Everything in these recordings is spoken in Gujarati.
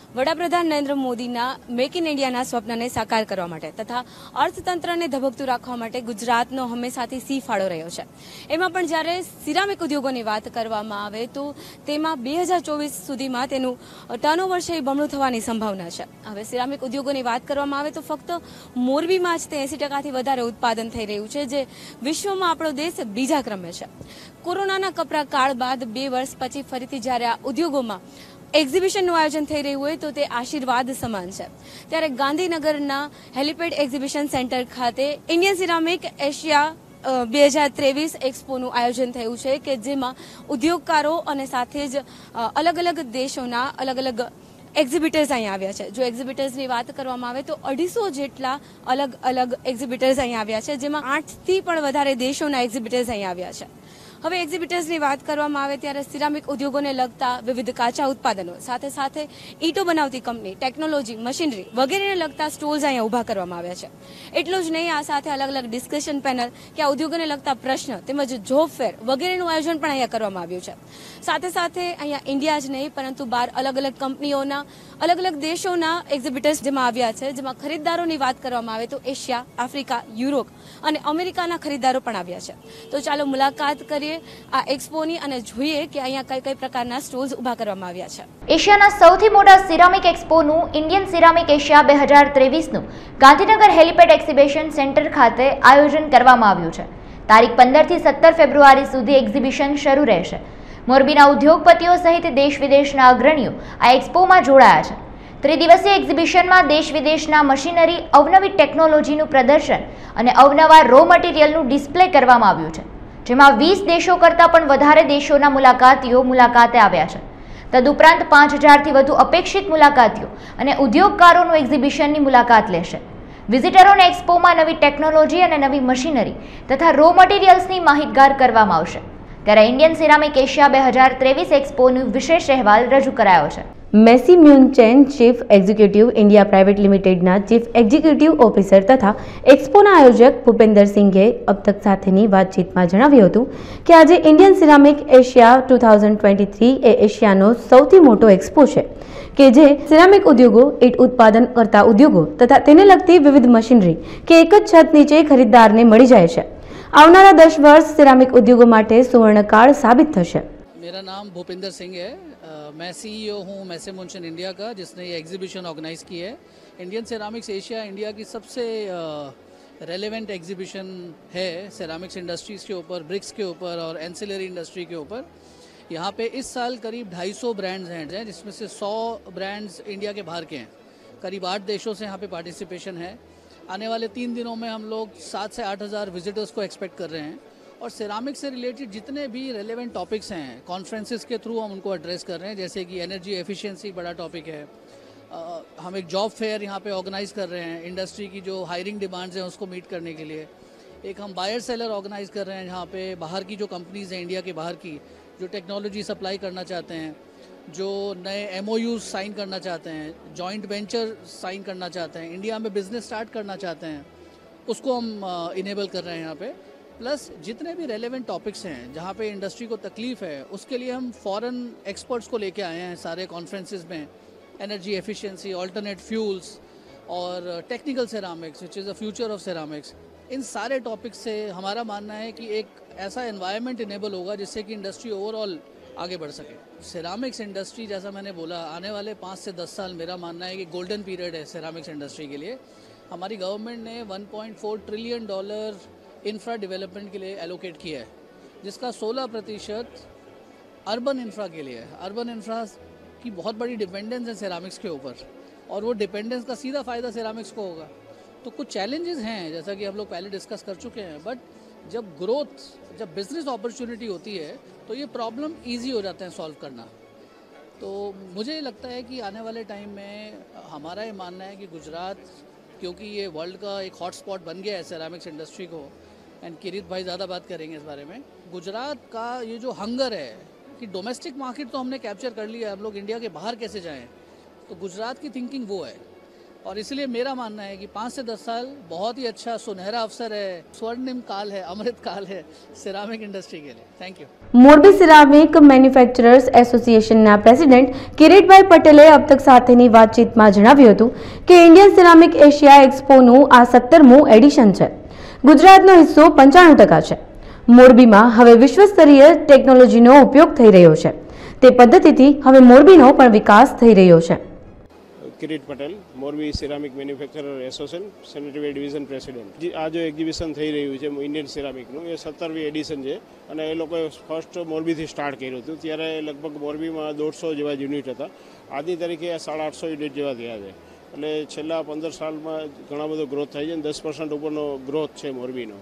વડાપ્રધાન નરેન્દ્ર મોદીના મેક ઇન ઇન્ડિયાના સ્વપ્નને સાકાર કરવા માટે તથા અર્થતંત્રને ધબકતું રાખવા માટે ગુજરાતનો હંમેશાથી સી ફાળો રહ્યો છે। એમાં પણ જ્યારે સિરામિક ઉદ્યોગોની વાત કરવામાં આવે તો તેમાં 2024 સુધીમાં તેનું ટર્નઓવર છે એ બમણું થવાની સંભાવના છે। હવે સિરામિક ઉદ્યોગોની વાત કરવામાં આવે તો ફક્ત મોરબીમાં જ તે 80%થી વધારે ઉત્પાદન થઈ રહ્યું છે, જે વિશ્વમાં આપણો દેશ બીજા ક્રમે છે। કોરોનાના કપરા કાળ બાદ 2 વર્ષ પછી ફરીથી જ્યારે આ ઉદ્યોગોમાં એક્ઝિબિશનનું આયોજન થઈ રહ્યું હોય તો તે આશીર્વાદ સમાન છે। ત્યારે ગાંધીનગરના હેલિપેડ એક્ઝિબિશન સેન્ટર ખાતે ઇન્ડિયન સિરામિક એશિયા 2023 એક્સપોનું આયોજન થયું છે કે જેમાં ઉદ્યોગકારો અને સાથે જ અલગ અલગ દેશોના અલગ અલગ એક્ઝિબિટર્સ અહીંયા આવ્યા છે। જો એક્ઝિબિટર્સની વાત કરવામાં આવે તો 250 જેટલા અલગ અલગ એક્ઝિબિટર્સ અહીંયા આવ્યા છે, જેમાં 8થી પણ વધારે દેશોના એક્ઝિબિટર્સ અહીંયા આવ્યા છે। હવે એક્ઝિબિટર્સની વાત કરવામાં આવે ત્યારે સિરામિક ઉદ્યોગોને લગતા વિવિધ કાચા ઉત્પાદનો સાથે સાથે ઈંટો બનાવતી કંપની, ટેકનોલોજી, મશીનરી વગેરેને લગતા સ્ટોલ્સ અહીંયા ઊભા કરવામાં આવ્યા છે। એટલું જ નહીં, આ સાથે અલગ અલગ ડિસ્કશન પેનલ કે આ ઉદ્યોગોને લગતા પ્રશ્ન તેમજ જોબ ફેર વગેરેનું આયોજન પણ અહીંયા કરવામાં આવ્યું છે। સાથે સાથે અહીંયા ઇન્ડિયા જ નહીં પરંતુ બહાર અલગ અલગ કંપનીઓના અલગ અલગ દેશોના એક્ઝિબિટર્સ જેમાં આવ્યા છે, જેમાં ખરીદદારોની વાત કરવામાં આવે તો એશિયા, આફ્રિકા, યુરોપ અને અમેરિકાના ખરીદદારો પણ આવ્યા છે। તો ચાલો મુલાકાત કરીએ આ એક્સપોની અને જોઈએ કે અહીંયા કઈ કઈ પ્રકારના સ્ટોલ્સ ઊભા કરવામાં આવ્યા છે। એશિયાના સૌથી મોટા સિરામિક એક્સપોનું ઇન્ડિયન સિરામિક એશિયા 2023નું ગાંધીનગર હેલિપેડ એક્ઝિબિશન સેન્ટર ખાતે આયોજન કરવામાં આવ્યું છે। તારીખ 15 થી 17 ફેબ્રુઆરી સુધી એક્ઝિબિશન શરૂ રહેશે। મોરબીના ઉદ્યોગપતિઓ સહિત દેશ વિદેશના અગ્રણીઓ આ એક્સપોમાં જોડાયા છે। ત્રિદિવસીય એક્ઝિબિશનમાં દેશ વિદેશના મશીનરી, અવનવી ટેકનોલોજીનું પ્રદર્શન અને અવનવા રો મટીરિયલનું ડિસ્પ્લે કરવામાં આવ્યું છે, જેમાં 20 દેશો કરતાં પણ વધારે દેશોના મુલાકાતીઓ મુલાકાતે આવ્યા છે। તદુપરાંત 5000થી વધુ અપેક્ષિત મુલાકાતીઓ અને ઉદ્યોગકારોનું એક્ઝિબિશનની મુલાકાત લેશે। વિઝિટરોને એક્સપોમાં નવી ટેકનોલોજી અને નવી મશીનરી તથા રો મટીરિયલ્સની માહિતગાર કરવામાં આવશે। ત્યારે ઇન્ડિયન સિરામિક એશિયા 2023 એક્સપોનો વિશેષ અહેવાલ રજૂ કરાયો છે। Messe München chief executive India private લિમિટેડના ચીફ એક્ઝિક્યુટિવ ઓફિસર તથા એક્સપોના આયોજક ભૂપેન્દર સિંઘે અબ તક સાથેની વાતચીતમાં જણાવ્યું હતું કે આજે ઇન્ડિયન સિરામિક એશિયા 2023 એ એશિયાનો સૌથી મોટો એક્સપો છે કે જે સિરામિક ઉદ્યોગો, ઈંટ ઉત્પાદન કરતા ઉદ્યોગો તથા તેને લગતી વિવિધ મશીનરી કે એક જ છત નીચે ખરીદદારને મળી જાય છે। આવનારા 10 વર્ષ સિરામિક ઉદ્યોગો માટે સુવર્ણકાળ સાબિત થશે। मेरा नाम भूपेंद्र सिंह है। मैं सीईओ हूँ मैसी म्यूनचेन इंडिया का, जिसने ये एग्जीबिशन ऑर्गेनाइज़ की है। इंडियन सेरामिक्स एशिया इंडिया की सबसे रेलेवेंट एग्जीबिशन है सेरामिक्स इंडस्ट्रीज़ के ऊपर, ब्रिक्स के ऊपर और एंसिलरी इंडस्ट्री के ऊपर। यहाँ पे इस साल करीब 250 ब्रांड्स हैं, जिसमें से 100 ब्रांड्स इंडिया के बाहर के हैं। करीब 8 देशों से यहाँ पे पार्टिसिपेशन है। आने वाले 3 दिनों में हम लोग 7 से 8 हज़ार विजिटर्स को एक्सपेक्ट कर रहे हैं। और सेरामिक से रिलेटेड जितने भी रेलेवेंट टॉपिक्स हैं, कॉन्फ्रेंसेस के थ्रू हम उनको एड्रेस कर रहे हैं। जैसे कि एनर्जी एफिशिएंसी बड़ा टॉपिक है। हम एक जॉब फेयर यहाँ पे ऑर्गेनाइज़ कर रहे हैं इंडस्ट्री की जो हायरिंग डिमांड्स हैं उसको मीट करने के लिए। एक हम बायर सेलर ऑर्गेनाइज़ कर रहे हैं जहाँ पे बाहर की जो कंपनीज़ हैं, इंडिया के बाहर की, जो टेक्नोलॉजी सप्लाई करना चाहते हैं, जो नए MOUs साइन करना चाहते हैं, जॉइंट वेंचर साइन करना चाहते हैं, इंडिया में बिजनेस स्टार्ट करना चाहते हैं, उसको हम इनेबल कर रहे हैं यहाँ पे। प्लस जितने भी रेलेवेंट टॉपिक्स हैं जहाँ पे इंडस्ट्री को तकलीफ़ है, उसके लिए हम फॉरेन एक्सपर्ट्स को लेके आए हैं सारे कॉन्फ्रेंसेस में। एनर्जी एफिशिएंसी, ऑल्टरनेट फ्यूल्स और technical ceramics which is the future of ceramics, इन सारे टॉपिक्स से हमारा मानना है कि एक ऐसा एनवायरनमेंट इनेबल होगा जिससे कि इंडस्ट्री ओवरऑल आगे बढ़ सके। सेरामिक्स इंडस्ट्री, जैसा मैंने बोला, आने वाले 5 से 10 साल मेरा मानना है कि गोल्डन पीरियड है सेरामिक्स इंडस्ट्री के लिए। हमारी गवर्नमेंट ने $1.4 ट्रिलियन इंफ्रा डेवलपमेंट के लिए एलोकेट किया है, जिसका 16% अर्बन इंफ्रा के लिए है। अर्बन इंफ्रा की बहुत बड़ी डिपेंडेंस है सेरामिक्स के ऊपर, और वो डिपेंडेंस का सीधा फ़ायदा सेरामिक्स को होगा। तो कुछ चैलेंजेस हैं जैसा कि हम लोग पहले डिस्कस कर चुके हैं, बट जब ग्रोथ, जब बिज़नेस अपॉर्चुनिटी होती है तो ये प्रॉब्लम ईजी हो जाते हैं सॉल्व करना। तो मुझे लगता है कि आने वाले टाइम में हमारा ये मानना है कि गुजरात, क्योंकि ये वर्ल्ड का एक हॉटस्पॉट बन गया है सेरामिक्स इंडस्ट्री को, एंड किरीत भाई ज़्यादा बात करेंगे इस बारे में। गुजरात का ये जो हंगर है कि डोमेस्टिक मार्केट तो हमने कैप्चर कर लिया, हम लोग इंडिया के बाहर कैसे जाएं, तो गुजरात की थिंकिंग वो है। और इसलिए मेरा मानना है कि 5 से 10 साल बहुत ही अच्छा सुनहरा अवसर है, स्वर्णिम काल है, अमृत काल है सिरामिक इंडस्ट्री के लिए। Thank you. Morbi ceramic manufacturers એસોસિએશનના પ્રેસિડેન્ટ કિરીટભાઈ પટેલે अब तक સાથેની વાતચીતમાં જણાવ્યું હતું કે ઇન્ડિયન સિરામિક એશિયા એક્સપોનું આ 17મું એડિશન છે। ગુજરાતનો હિસ્સો 95% છે। મોરબીમાં હવે વિશ્વસ્તરીય ટેકનોલોજીનો ઉપયોગ થઈ રહ્યો છે। તે પદ્ધતિથી હવે મોરબીનો પણ વિકાસ થઈ રહ્યો છે। Kirit Patel, Morbi ceramic manufacturer association sanitary division president. આ જો એક્ઝિબિશન થઈ રહ્યું છે ઇન્ડિયન સિરામિકનું, એ 17મી એડિશન છે અને એ લોકોએ ફર્સ્ટ મોરબીથી સ્ટાર્ટ કર્યું હતું। ત્યારે લગભગ મોરબીમાં 150 જેવા યુનિટ હતા। આજની તારીખે 850 યુનિટ જેવા થયા છે। એટલે છેલ્લા 15 સાલમાં ઘણા બધો ગ્રોથ થાય છે અને 10% ઉપરનો ગ્રોથ છે મોરબીનો।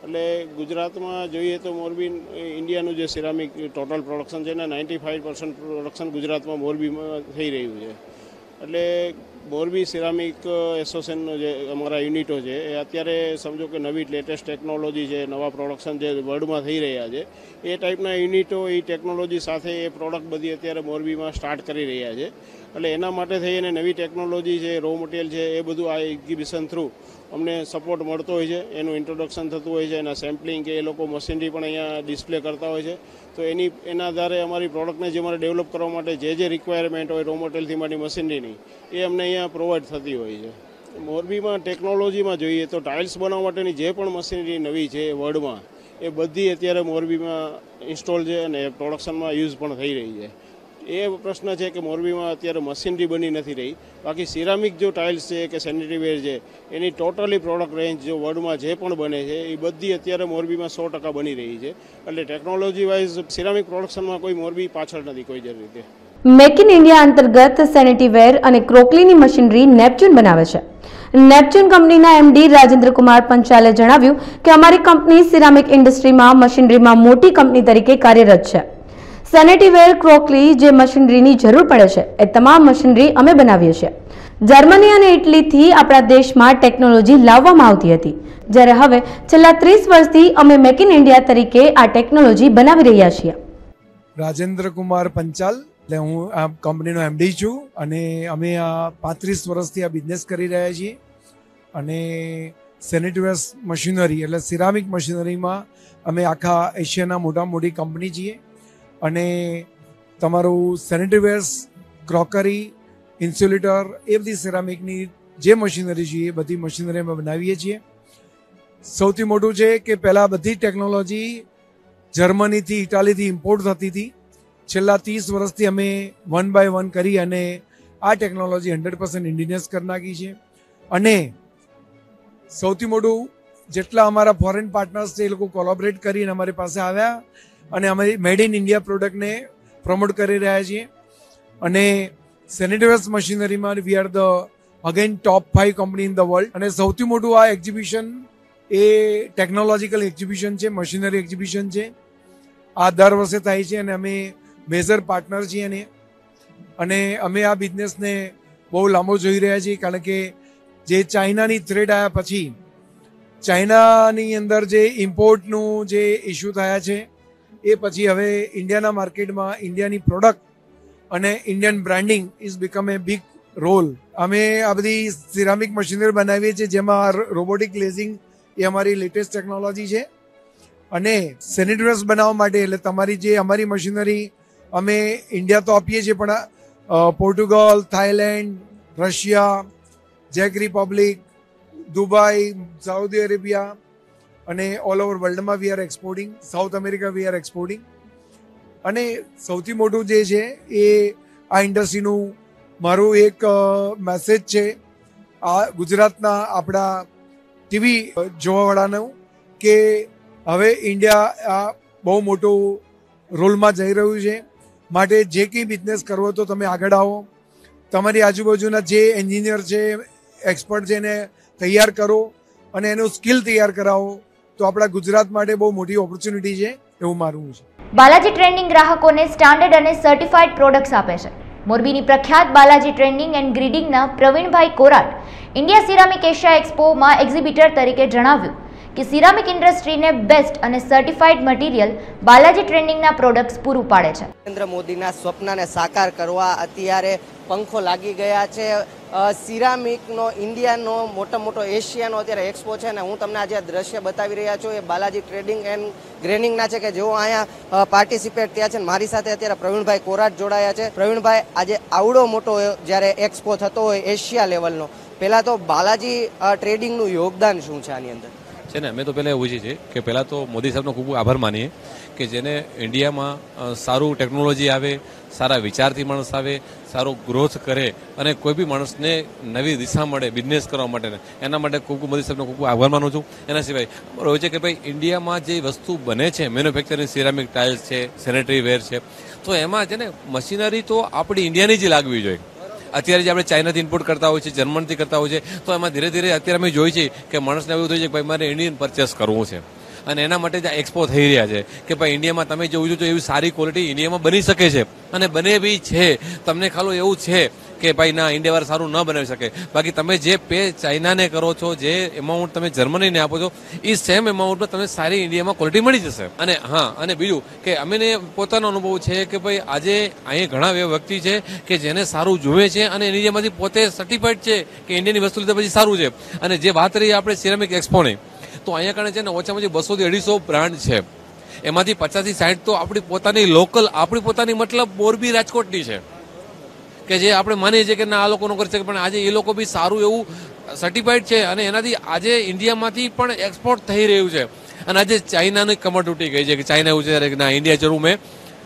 એટલે ગુજરાતમાં જોઈએ તો મોરબી ઇન્ડિયાનું જે સિરામિક ટોટલ પ્રોડક્શન છે એના 95% પ્રોડક્શન ગુજરાતમાં મોરબીમાં થઈ રહ્યું છે। એટલે મોરબી સિરામિક એસોસિએશનનો જે અમારા યુનિટો છે એ અત્યારે સમજો કે નવી લેટેસ્ટ ટેકનોલોજી છે, નવા પ્રોડક્શન જે વર્લ્ડમાં થઈ રહ્યા છે એ ટાઈપના યુનિટો એ ટેકનોલોજી સાથે એ પ્રોડક્ટ બધી અત્યારે મોરબીમાં સ્ટાર્ટ કરી રહ્યા છે। એટલે એના માટે થઈ અને નવી ટેકનોલોજી છે, રો મટીરિયલ છે, એ બધું આ એક્ઝિબિશન થ્રુ અમને સપોર્ટ મળતો હોય છે। એનું ઇન્ટ્રોડક્શન થતું હોય છે, એના સેમ્પલિંગ કે એ લોકો મશીનરી પણ અહીંયા ડિસ્પ્લે કરતા હોય છે। તો એના આધારે અમારી પ્રોડક્ટને જે અમારે ડેવલપ કરવા માટે જે રિક્વાયરમેન્ટ હોય રો મટીરિયલથી માંડી મશીનરીની એ અમને અહીંયા પ્રોવાઈડ થતી હોય છે। મોરબીમાં ટેકનોલોજીમાં જોઈએ તો ટાઇલ્સ બનાવવા માટેની જે પણ મશીનરી નવી છે વર્લ્ડમાં એ બધી અત્યારે મોરબીમાં ઇન્સ્ટોલ છે અને પ્રોડક્શનમાં યુઝ પણ થઈ રહી છે। એ પ્રશ્ન છે કે મોરબીમાં અત્યારે મશીનરી બની નથી રહી। બાકી સિરામિક જો ટાઇલ્સ છે કે સેનિટરી વેર છે એની ટોટલી પ્રોડક્ટ રેન્જ જો વર્લ્ડમાં જે પણ બને છે એ બધી અત્યારે મોરબીમાં 100% બની રહી છે। એટલે ટેકનોલોજી વાઇઝ સિરામિક પ્રોડક્શનમાં કોઈ મોરબી પાછળ નથી કોઈ જ રીતે। મેક ઇન ઇન્ડિયા અંતર્ગત સેનિટીવેર અને ક્રોકલીની મશીનરી નેપચ્યુન બનાવે છે। નેપચ્યુન કંપનીના એમડી રાજેન્દ્ર કુમાર પંચાલે જણાવ્યું કે અમારી કંપની સિરામિક ઇન્ડસ્ટ્રીમાં મશીનરીમાં મોટી કંપની તરીકે કાર્યરત છે। સેનેટીવેર ક્રોકલી જે મશીનરીની જરૂર પડે છે એ તમામ મશીનરી અમે બનાવીએ છીએ। જર્મની અને ઇટલીથી આપણા દેશમાં ટેકનોલોજી લાવવામાં આવતી હતી, જ્યારે હવે છેલ્લા 30 વર્ષથી અમે મેક ઇન ઇન્ડિયા તરીકે આ ટેકનોલોજી બનાવી રહ્યા છીએ। રાજેન્દ્ર કુમાર પંચાલ, એટલે હું આ કંપનીનો એમડી છું અને અમે આ 35 વર્ષથી આ બિઝનેસ કરી રહ્યા છીએ। અને સેનિટરી મશીનરી એટલે સિરામિક મશીનરીમાં અમે આખા એશિયાના મોટામાં મોટી કંપની છીએ। અને તમારું સેનિટરી વેર્સ, ક્રોકરી, ઇન્સ્યુલેટર એ બધી સિરામિકની જે મશીનરી છે એ બધી મશીનરી અમે બનાવીએ છીએ। સૌથી મોટું છે કે પહેલાં બધી ટેકનોલોજી જર્મનીથી, ઇટાલીથી ઇમ્પોર્ટ થતી હતી। છેલ્લા 30 વર્ષથી અમે 1 by 1 કરી અને આ ટેકનોલોજી 100% ઇન્ડિયનાઇઝ કરી નાખી છે। અને સૌથી મોટું જેટલા અમારા ફોરેન પાર્ટનર્સ છે એ લોકો કોલોબરેટ કરીને અમારી પાસે આવ્યા અને અમારી મેડ ઇન ઇન્ડિયા પ્રોડક્ટને પ્રમોટ કરી રહ્યા છીએ। અને સેનિટરી મશીનરીમાં we are the again top 5 company in the world. અને સૌથી મોટું આ એક્ઝિબિશન એ ટેકનોલોજીકલ એક્ઝિબિશન છે, મશીનરી એક્ઝિબિશન છે। આ દર વર્ષે થાય છે અને અમે મેજર પાર્ટનર છીએ અને અમે આ બિઝનેસને બહુ લાંબો જોઈ રહ્યા છીએ। કારણ કે જે ચાઇનાની થ્રેટ આવ્યા પછી ચાઇનાની અંદર જે ઇમ્પોર્ટનું જે ઇસ્યુ થયા છે એ પછી હવે ઇન્ડિયાના માર્કેટમાં ઇન્ડિયાની પ્રોડક્ટ અને Indian branding is become a big role. અમે આ બધી સિરામિક મશીનરી બનાવીએ છીએ જેમાં રોબોટિક ગ્લેઝિંગ એ અમારી લેટેસ્ટ ટેકનોલોજી છે। અને સેનિટરીઝ બનાવવા માટે એટલે તમારી જે અમારી મશીનરી અમે ઇન્ડિયા તો આપીએ છીએ પણ Portugal, Thailand, Russia, check Republic, Dubai, Saudi Arabia અને ઓલ ઓવર વર્લ્ડમાં we are exporting. South America we are exporting. અને સૌથી મોટું જે છે એ આ ઇન્ડસ્ટ્રીનું મારું એક મેસેજ છે આ ગુજરાતના આપણા ટીવી જોવાવાળાનું કે હવે ઇન્ડિયા આ બહુ મોટું રોલમાં જઈ રહ્યું છે। માટે જે કંઈ બિઝનેસ કરવો તો તમે આગળ આવો, તમારી આજુબાજુના જે એન્જિનિયર છે, એક્સપર્ટ છે એને તૈયાર કરો અને એનું સ્કિલ તૈયાર કરાવો તો આપણા ગુજરાત માટે બહુ મોટી ઓપોર્ચ્યુનિટી છે એવું મારું છે। બાલાજી ટ્રેન્ડિંગ ગ્રાહકોને સ્ટાન્ડર્ડ અને સર્ટિફાઈડ પ્રોડક્ટ્સ આપે છે। મોરબીની પ્રખ્યાત બાલાજી ટ્રેન્ડિંગ એન્ડ ગ્રીડિંગના Pravinbhai Korat India ceramic Asia એક્સપોમાં એક્ઝિબિટર તરીકે જણાવ્યું કે સિરામિક ઇન્ડસ્ટ્રીને બેસ્ટ અને સર્ટિફાઈડ મટીરિયલ બાલાજી ટ્રેડિંગના પ્રોડક્ટ્સ પૂરું પાડે છે. નરેન્દ્ર મોદીના સ્વપ્નને સાકાર કરવા અત્યારે પંખો લાગી ગયા છે. સિરામિકનો ઇન્ડિયાનો મોટો એશિયાનો અત્યારે એક્સપો છે અને હું તમને આજે દ્રશ્ય બતાવી રહ્યા છું એ બાલાજી ટ્રેડિંગ એન્ડ ગ્રેનિંગના છે કે જેઓ અહીંયા પાર્ટિસિપેટ થયા છે. મારી સાથે અત્યારે પ્રવીણભાઈ કોરાટ જોડાયા છે. પ્રવીણભાઈ, આજે આવડો મોટો જ્યારે એક્સપો થતો હોય એશિયા લેવલનો, પહેલાં તો બાલાજી ટ્રેડિંગનું યોગદાન શું છે આની અંદર? છે ને, અમે તો પહેલાં એવું છે કે પહેલાં તો મોદી સાહેબનો ખૂબ આભાર માનીએ કે જેને ઇન્ડિયામાં સારું ટેકનોલોજી આવે, સારા વિચારથી માણસ આવે, સારો ગ્રોથ કરે અને કોઈ બી માણસને નવી દિશા મળે બિઝનેસ કરવા માટે, એના માટે ખૂબ મોદી સાહેબનો ખૂબ આભાર માનું છું. એના સિવાય હોય છે કે ભાઈ ઇન્ડિયામાં જે વસ્તુ બને છે મેન્યુફેક્ચરિંગ, સિરામિક ટાઇલ્સ છે, સેનેટરી વેર છે, તો એમાં છે ને મશીનરી તો આપણી ઇન્ડિયાની જ લાગવી જોઈએ. અત્યારે જે આપણે ચાઇનાથી ઇમ્પોર્ટ કરતા હોય છે, જર્મનથી કરતા હોય છે, તો એમાં ધીરે ધીરે અત્યારે અમે જોઈએ છીએ કે માણસને એવું થયું છે કે ભાઈ મારે ઇન્ડિયન પરચેસ કરવું છે અને એના માટે જ એક્સપો થઈ રહ્યા છે કે ભાઈ ઇન્ડિયામાં તમે જોયું તો એવી સારી ક્વોલિટી ઇન્ડિયામાં બની શકે છે અને બને બી છે. તમને ખાલી એવું છે કે ભાઈ ના, ઇન્ડિયાવાળા સારું ન બનાવી શકે, બાકી તમે જે પે ચાઇનાને કરો છો, જે એમાઉન્ટ તમે જર્મનીને આપો છો, એ સેમ એમાઉન્ટમાં તમને સારી ઇન્ડિયામાં ક્વોલિટી મળી જશે. અને હા, અને બીજું કે અમને પોતાનો અનુભવ છે કે ભાઈ આજે અહીંયા ઘણા એવા વ્યક્તિ છે કે જેને સારું જુએ છે અને ઇન્ડિયામાંથી પોતે સર્ટિફાઈડ છે કે ઇન્ડિયાની વસ્તુ લીધા પછી સારું છે. અને જે વાત રહી આપણે સિરામિક એક્સપોની, તો અહીંયા કારણે છે ને ઓછામાં ઓછી 200 થી 250 બ્રાન્ડ છે. એમાંથી 50 થી 60 તો આપણી પોતાની લોકલ, આપણી પોતાની મતલબ મોરબી રાજકોટની છે કે જે આપણે માનીએ છીએ કે ના આ લોકોનું કરી શકે, પણ આજે એ લોકો બી સારું એવું સર્ટિફાઈડ છે અને એનાથી આજે ઇન્ડિયામાંથી પણ એક્સપોર્ટ થઈ રહ્યું છે. અને આજે ચાઇનાની કમર તૂટી ગઈ છે કે ચાઇના એવું છે કે ના, ઇન્ડિયા જરૂર મેં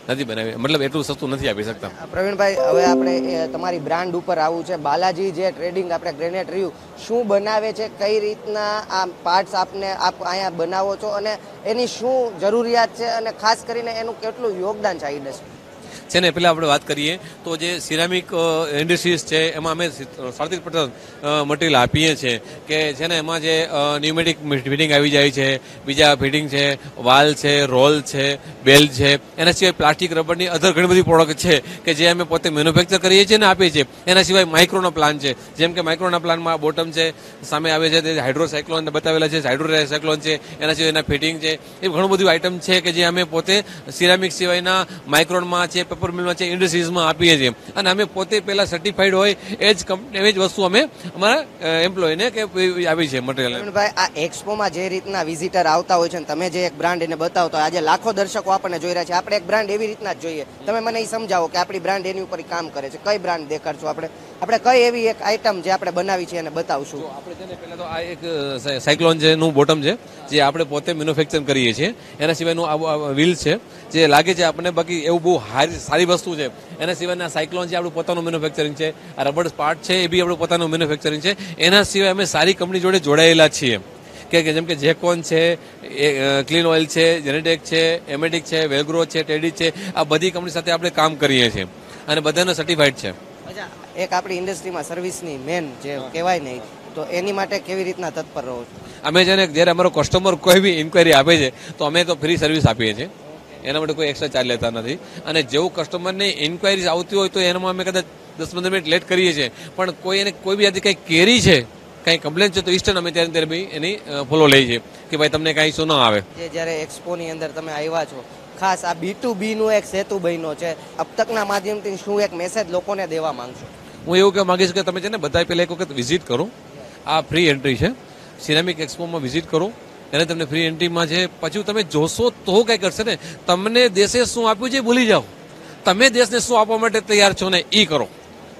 નથી બનાવી, મતલબ એટલું સસ્તું નથી આપી શકતા. પ્રવીણભાઈ, હવે આપણે તમારી બ્રાન્ડ ઉપર આવું છે. બાલાજી જે ટ્રેડિંગ આપણે ગ્રેનેટ રહ્યું, શું બનાવે છે, કઈ રીતના આ પાર્ટ્સ આપ અહીંયા બનાવો છો અને એની શું જરૂરિયાત છે અને ખાસ કરીને એનું કેટલું યોગદાન છે આ ઇન્ડસ્ટ્રી? છે ને, પહેલાં આપણે વાત કરીએ તો જે સિરામિક ઇન્ડસ્ટ્રીઝ છે એમાં અમે 37% મટીરિયલ આપીએ છીએ કે છે ને એમાં જે ન્યુમેટિક ફિટિંગ આવી જાય છે, બીજા ફિટિંગ છે, વાલ છે, રોલ છે, બેલ છે, એના સિવાય પ્લાસ્ટિક રબરની અધર ઘણી બધી પ્રોડક્ટ છે કે જે અમે પોતે મેન્યુફેક્ચર કરીએ છીએ ને આપીએ છીએ. એના સિવાય માઇક્રોનો પ્લાન છે, જેમ કે માઇક્રોના પ્લાનમાં બોટમ છે, સામે આવે છે તે હાઇડ્રોસાયક્લોન બતાવેલા છે, હાઇડ્રોસાયક્લોન છે, એના સિવાય એના ફિટિંગ છે, એ ઘણું બધું આઇટમ છે કે જે અમે પોતે સિરામિક સિવાયના માઇક્રોનમાં છે, પેપર મિલમાં છે, ઇન્ડસ્ટ્રીઝમાં આપીએ છીએ. અને અમે પોતે પહેલા સર્ટિફાઈડ હોય એ જ કંપની, એ જ વસ્તુ અમે અમારા એમ્પ્લોયને કે આપી છે મટીરિયલ. ભાઈ, આ એક્સપોમાં જે રીતના વિઝિટર આવતા હોય છે અને તમે જે એક બ્રાન્ડ એને બતાવતો, આજે લાખો દર્શકો આપણને જોઈ રહ્યા છે, આપણે એક બ્રાન્ડ એવી રીતના જ જોઈએ. તમે મને એ સમજાવો કે આપણી બ્રાન્ડ એની ઉપર કામ કરે છે. કઈ બ્રાન્ડ દેખાડશું આપણે કઈ એવી એક આઈટમ જે આપણે બનાવી છે એને બતાવશું? આપણે છે ને પહેલા તો આ એક સાયક્લોન છે નું બોટમ છે જે આપણે પોતે મેન્યુફેક્ચર કરીએ છીએ. એના સિવાયનું આ વ્હીલ છે જે લાગે છે આપણને, બાકી એવું બહુ સારી વસ્તુ છે. એના સિવાયના સાયક્લોન છે આપણું પોતાનું મેન્યુફેક્ચરિંગ છે. આ રબર પાર્ટ છે એ બી આપણું પોતાનું મેન્યુફેક્ચરિંગ છે. એના સિવાય અમે સારી કંપની જોડે જોડાયેલા છીએ કે જેમ કે જેકોન છે, ક્લીન ઓઇલ છે, જેનેટેક છે, એમેટિક છે, વેલગ્રો છે, ટેડી છે, આ બધી કંપની સાથે આપણે કામ કરીએ છીએ અને બધાને સર્ટિફાઈડ છે. એક આપણી ઇન્ડસ્ટ્રીમાં સર્વિસની મેન જે કહેવાય નહીં, તો એની માટે કેવી રીતના તત્પર રહો છો? અમે છે ને જ્યારે અમારો કસ્ટમર કોઈ બી ઇન્ક્વાયરી આપે છે તો અમે તો ફ્રી સર્વિસ આપીએ છીએ. એના માટે કોઈ એક્સ્ટ્રા ચાર્જ લેતા નથી. અને જેવું કસ્ટમરને ઇન્ક્વાયરી આવતી હોય તો એનામાં અમે કદાચ 10-15 મિનિટ લેટ કરીએ છીએ, પણ કોઈ બી આજે કંઈ કેરી છે, કંઈ કમ્પ્લેન છે તો ઇન્સ્ટન્ટ અમે ત્યારે બી એની ફોલો લઈએ છીએ કે ભાઈ તમને કાંઈ શું ન આવે. જ્યારે એક્સપોની અંદર તમે આવ્યા છો, ખાસ આ B2B નું એક સેતુ બન્યો છે, અબ તકના માધ્યમથી શું એક મેસેજ લોકોને દેવા માંગશો? હું એવું કહેવા માંગીશ કે તમે છે ને બધા પહેલાં એક વખત વિઝિટ કરો. આ ફ્રી એન્ટ્રી છે, સિરામિક એક્સપોમાં વિઝિટ કરો, એને તમને ફ્રી એન્ટ્રીમાં છે. પછી તમે જોશો તો કંઈ કરશે ને, તમને દેશે શું આપ્યું છે ભૂલી જાઓ, તમે દેશને શું આપવા માટે તૈયાર છો ને એ કરો.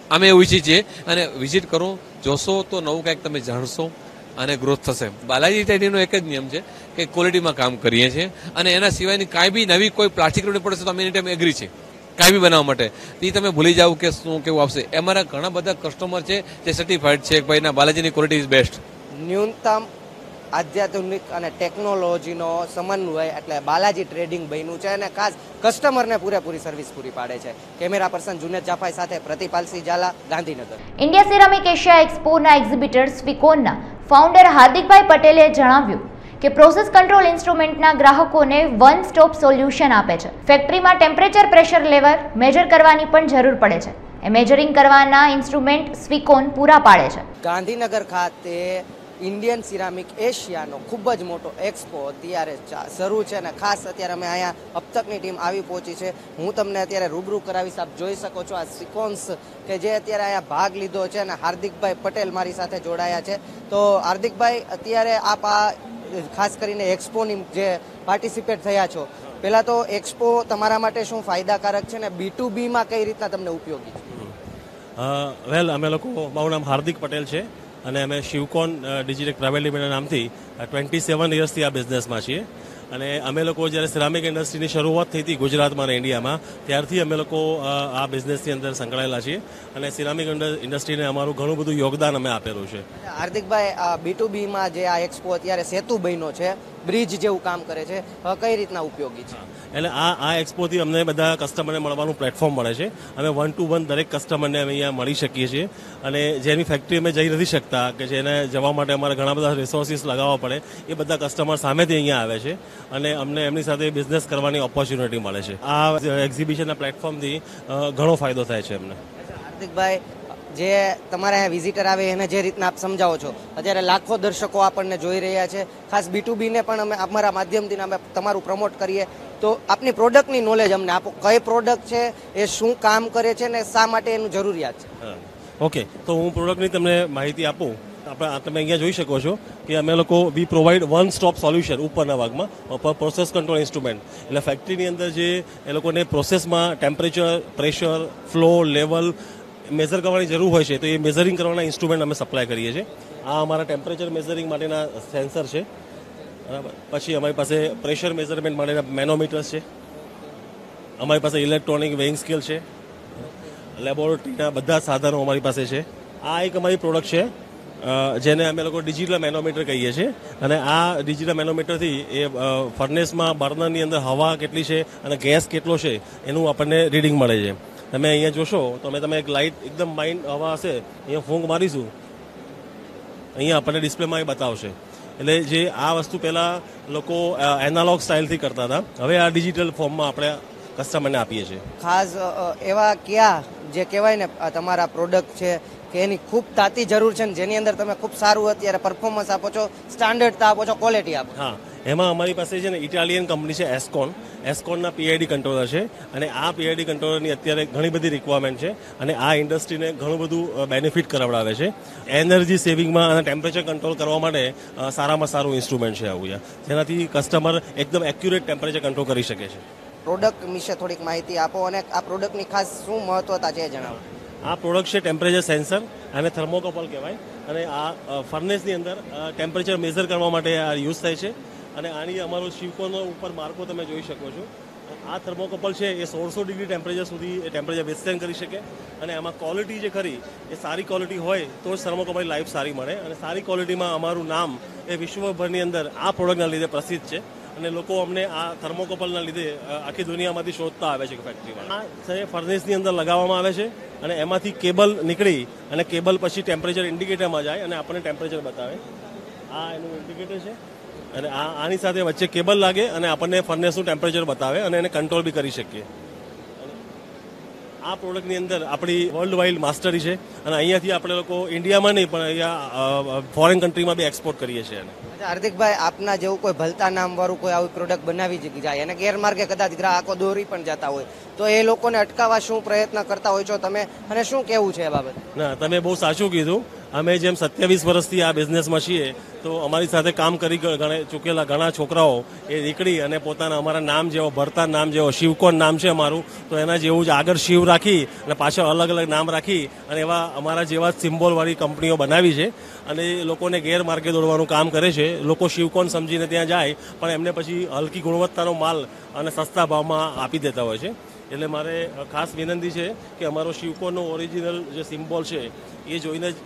અમે એવું ઈચ્છીએ છીએ અને વિઝિટ કરો, જોશો તો નવું કંઈક તમે જાણશો અને ગ્રોથ થશે. બાલાજી ટ્રેડિંગનો એક જ નિયમ છે કે ક્વોલિટીમાં કામ કરીએ છીએ અને એના સિવાયની કાંઈ બી નવી કોઈ પ્લાસ્ટિક રોડ પડશે તો અમે એની ટાઈમ એગ્રી છે કાંઈ બી બનાવવા માટે. એ તમે ભૂલી જાઓ કે શું કેવું આવશે. અમારા ઘણા બધા કસ્ટમર છે જે સર્ટિફાઈડ છે કે ભાઈ ના બાલાજીની ક્વોલિટી ઇઝ બેસ્ટ. ન્યૂનતમ આધ્યાત્મિક અને ટેકનોલોજીનો સમન્વય એટલે બાલાજી ટ્રેડિંગ બન્યું છે અને ખાસ કસ્ટમરને પૂરેપૂરી સર્વિસ પૂરી પાડે છે. કેમેરા પર્સન જુનેદ જાફાઈ સાથે Pratipalsinh Zala, Gandhinagar. India ceramic Asia એક્સપોના એક્ઝિબિટર સ્વીકોનના ફાઉન્ડર હાર્દિકભાઈ પટેલે જણાવ્યું કે પ્રોસેસ કંટ્રોલ ઇન્સ્ટ્રુમેન્ટના ગ્રાહકોને વન સ્ટોપ સોલ્યુશન આપે છે. ફેક્ટરીમાં ટેમ્પરેચર પ્રેશર લેવલ મેજર કરવાની પણ જરૂર પડે છે. એ મેજરિંગ કરવાના ઇન્સ્ટ્રુમેન્ટ સ્વીકોન પૂરા પાડે છે. ગાંધીનગર ખાતે ઇન્ડિયન સિરામિક એશિયાનો ખૂબ જ મોટો એક્સપો અત્યારે શરૂ છે અને ખાસ અત્યારે અમે અહીંયા અબતકની ટીમ આવી પહોંચી છે. હું તમને અત્યારે રૂબરૂ કરાવીશ. આપ જોઈ શકો છો આ સિકોન્સ કે જે અત્યારે અહીંયા ભાગ લીધો છે અને હાર્દિકભાઈ પટેલ મારી સાથે જોડાયા છે. તો હાર્દિકભાઈ, અત્યારે આપ આ ખાસ કરીને એક્સપોની જે પાર્ટિસિપેટ થયા છો, પહેલા તો એક્સપો તમારા માટે શું ફાયદાકારક છે ને B2Bમાં કઈ રીતના તમને ઉપયોગી છે? વેલ, અમે લોકો, મારું નામ હાર્દિક પટેલ છે અને અમે શિવકોન ડિજિટેક પ્રાઇવેટ લિમિટેડ નામથી 27 યર્સથી આ બિઝનેસમાં છીએ. અને અમે લોકો જ્યારે સિરામિક ઇન્ડસ્ટ્રીની શરૂઆત થઈ હતી ગુજરાતમાં અને ઇન્ડિયામાં, ત્યારથી અમે લોકો આ બિઝનેસની અંદર સંકળાયેલા છીએ અને સિરામિક ઇન્ડસ્ટ્રીને અમારું ઘણું બધું યોગદાન અમે આપેલું છે. હાર્દિકભાઈ, આ B2Bમાં જે આ એક્સપો અત્યારે સેતુ બન્યો છે, બ્રિજ જેવું કામ કરે છે, કઈ રીતના ઉપયોગી છે? એટલે આ એક્સપોથી અમને બધા કસ્ટમરને મળવાનું પ્લેટફોર્મ મળે છે. અમે 1 to 1 દરેક કસ્ટમરને અમે અહીંયા મળી શકીએ છીએ અને જેની ફેક્ટરી અમે જઈ નથી શકતા, કે જેને જવા માટે અમારે ઘણા બધા રિસોર્સિસ લગાવવા પડે, એ બધા કસ્ટમર સામેથી અહીંયા આવે છે અને અમને એમની સાથે બિઝનેસ કરવાની ઓપોર્ચ્યુનિટી મળે છે. આ એક્ઝિબિશનના પ્લેટફોર્મથી ઘણો ફાયદો થાય છે અમને. હાર્દિકભાઈ, જે તમારા અહીંયા વિઝિટર આવે એને જે રીતના આપ સમજાવો છો, અત્યારે લાખો દર્શકો આપણને જોઈ રહ્યા છે. ખાસ B2Bને પણ અમે અમારા માધ્યમથી અમે તમારું પ્રમોટ કરીએ, તો આપની પ્રોડક્ટની નોલેજ અમને આપો. કઈ પ્રોડક્ટ છે, એ શું કામ કરે છે ને શા માટે એનું જરૂરિયાત છે? ઓકે, તો હું પ્રોડક્ટની તમને માહિતી આપું. તમે અહીંયા જોઈ શકો છો કે અમે લોકો વી પ્રોવાઈડ વન સ્ટોપ સોલ્યુશન ઉપરના ભાગમાં પ્રોસેસ કંટ્રોલ ઇન્સ્ટ્રુમેન્ટ. એટલે ફેક્ટરીની અંદર જે એ લોકોને પ્રોસેસમાં temperature, pressure, flow, level measure કરવાની જરૂર હોય છે, તો એ મેઝરિંગ કરવાના ઇન્સ્ટ્રુમેન્ટ અમે સપ્લાય કરીએ છીએ. આ અમારા ટેમ્પરેચર મેઝરિંગ માટેના સેન્સર છે, બરાબર. પછી અમારી પાસે પ્રેશર મેઝરમેન્ટ માટેના મેનોમીટર્સ છે. અમારી પાસે ઇલેક્ટ્રોનિક વેઇંગ સ્કેલ છે. લેબોરેટરીના બધા સાધનો અમારી પાસે છે. આ એક અમારી પ્રોડક્ટ છે જેને અમે લોકો ડિજિટલ મેનોમીટર કહીએ છીએ. અને આ ડિજિટલ મેનોમીટરથી એ ફર્નેસમાં બર્નરની અંદર હવા કેટલી છે અને ગેસ કેટલો છે એનું આપણને રીડિંગ મળે છે. તમે અહીંયા જોશો તો તમે એક લાઇટ એકદમ માઇન્ડ હવા હશે, અહીંયા ફૂંક મારીશું, અહીંયા આપણને ડિસ્પ્લેમાં એ બતાવશે. એટલે જે આ વસ્તુ પહેલાં લોકો એનાલોગ સ્ટાઇલથી કરતા હતા, હવે આ ડિજિટલ ફોર્મમાં આપણે કસ્ટમરને આપીએ છીએ. ખાસ એવા કયા જે કહેવાય ને તમારા પ્રોડક્ટ છે કે એની ખૂબ તાતી જરૂર છે ને જેની અંદર તમે ખૂબ સારું અત્યારે પરફોર્મન્સ આપો છો, સ્ટાન્ડર્ડતા આપો છો, ક્વોલિટી આપો? હા, એમાં અમારી પાસે છે ને ઇટાલિયન કંપની છે એસ્કોનના PID કંટ્રોલર છે અને આ PID કંટ્રોલરની અત્યારે ઘણી બધી રિક્વાયરમેન્ટ છે અને આ ઇન્ડસ્ટ્રીને ઘણું બધું બેનિફિટ કરાવડાવે છે. એનર્જી સેવિંગમાં અને ટેમ્પરેચર કંટ્રોલ કરવા માટે સારામાં સારું ઇન્સ્ટ્રુમેન્ટ છે આવું, જેનાથી કસ્ટમર એકદમ એક્યુરેટ ટેમ્પરેચર કંટ્રોલ કરી શકે છે. પ્રોડક્ટ વિશે થોડીક માહિતી આપો અને આ પ્રોડક્ટની ખાસ શું મહત્વતા છે જણાવો. આ પ્રોડક્ટ છે ટેમ્પરેચર સેન્સર, અને થર્મોકપલ કહેવાય, અને આ ફર્નેસની અંદર ટેમ્પરેચર મેઝર કરવા માટે આ યુઝ થાય છે. અને આની અમારો શિવકોનો ઉપર માર્કો તમે જોઈ શકો છો. આ થર્મોકપલ છે એ 1600 ડિગ્રી ટેમ્પરેચર સુધી એ ટેમ્પરેચર વિથસ્ટેન્ડ કરી શકે. અને આમાં ક્વોલિટી જે ખરી એ સારી ક્વોલિટી હોય તો જ થર્મોકપલની લાઈફ સારી મળે. અને સારી ક્વોલિટીમાં અમારું નામ એ વિશ્વભરની અંદર આ પ્રોડક્ટના લીધે પ્રસિદ્ધ છે અને લોકો અમને આ થર્મોકપલના લીધે આખી દુનિયામાંથી શોધતા આવે છે ફેક્ટરીમાં. આ ફર્નેસની અંદર લગાવવામાં આવે છે અને એમાંથી કેબલ નીકળી અને કેબલ પછી ટેમ્પરેચર ઇન્ડિકેટરમાં જાય અને આપણને ટેમ્પરેચર બતાવે. આ એનું ઇન્ડિકેટર છે અને આની સાથે વચ્ચે કેબલ લાગે અને આપણને ફર્નેસનું ટેમ્પરેચર બતાવે અને એને કંટ્રોલ બી કરી શકીએ. આ પ્રોડક્ટની અંદર આપણી વર્લ્ડ વાઇડ માસ્ટરી છે અને અહીંયાથી આપણે લોકો ઇન્ડિયામાં નહીં પણ અહીંયા ફોરેન કન્ટ્રીમાં બી એક્સપોર્ટ કરીએ છીએ. હાર્દિકભાઈ, આપના જેવું કોઈ ભલતા નામ વાળું કોઈ આવી પ્રોડક્ટ બનાવી જાય અને ગેરમાર્ગે કદાચ ગ્રાહકો દોરી પણ જતા હોય તો એ લોકોને અટકાવવા શું પ્રયત્ન કરતા હોય છો તમે અને શું કેવું છે એ બાબત? ના, તમે બહુ સાચું કીધું. અમે જેમ 27 વર્ષથી આ બિઝનેસમાં છીએ તો અમારી સાથે કામ કરી ચૂકેલા ઘણા છોકરાઓ એ નીકળી અને પોતાના અમારા નામ જેવો, ભરતા નામ જેવો, શિવકોન નામ છે અમારું, તો એના જેવું જ આગળ શિવ રાખી અને પાછળ અલગ અલગ નામ રાખી અને એવા અમારા જેવા સિમ્બોલવાળી કંપનીઓ બનાવી છે અને લોકોને ગેરમાર્ગે દોડવાનું કામ કરે છે. લોકો શિવકોન સમજીને ત્યાં જાય પણ એમને પછી હલકી ગુણવત્તાનો માલ અને સસ્તા ભાવમાં આપી દેતા હોય છે. એટલે મારે ખાસ વિનંતી છે કે અમારો શિવકોનનો ઓરિજિનલ જે સિમ્બોલ છે એ જોઈને જ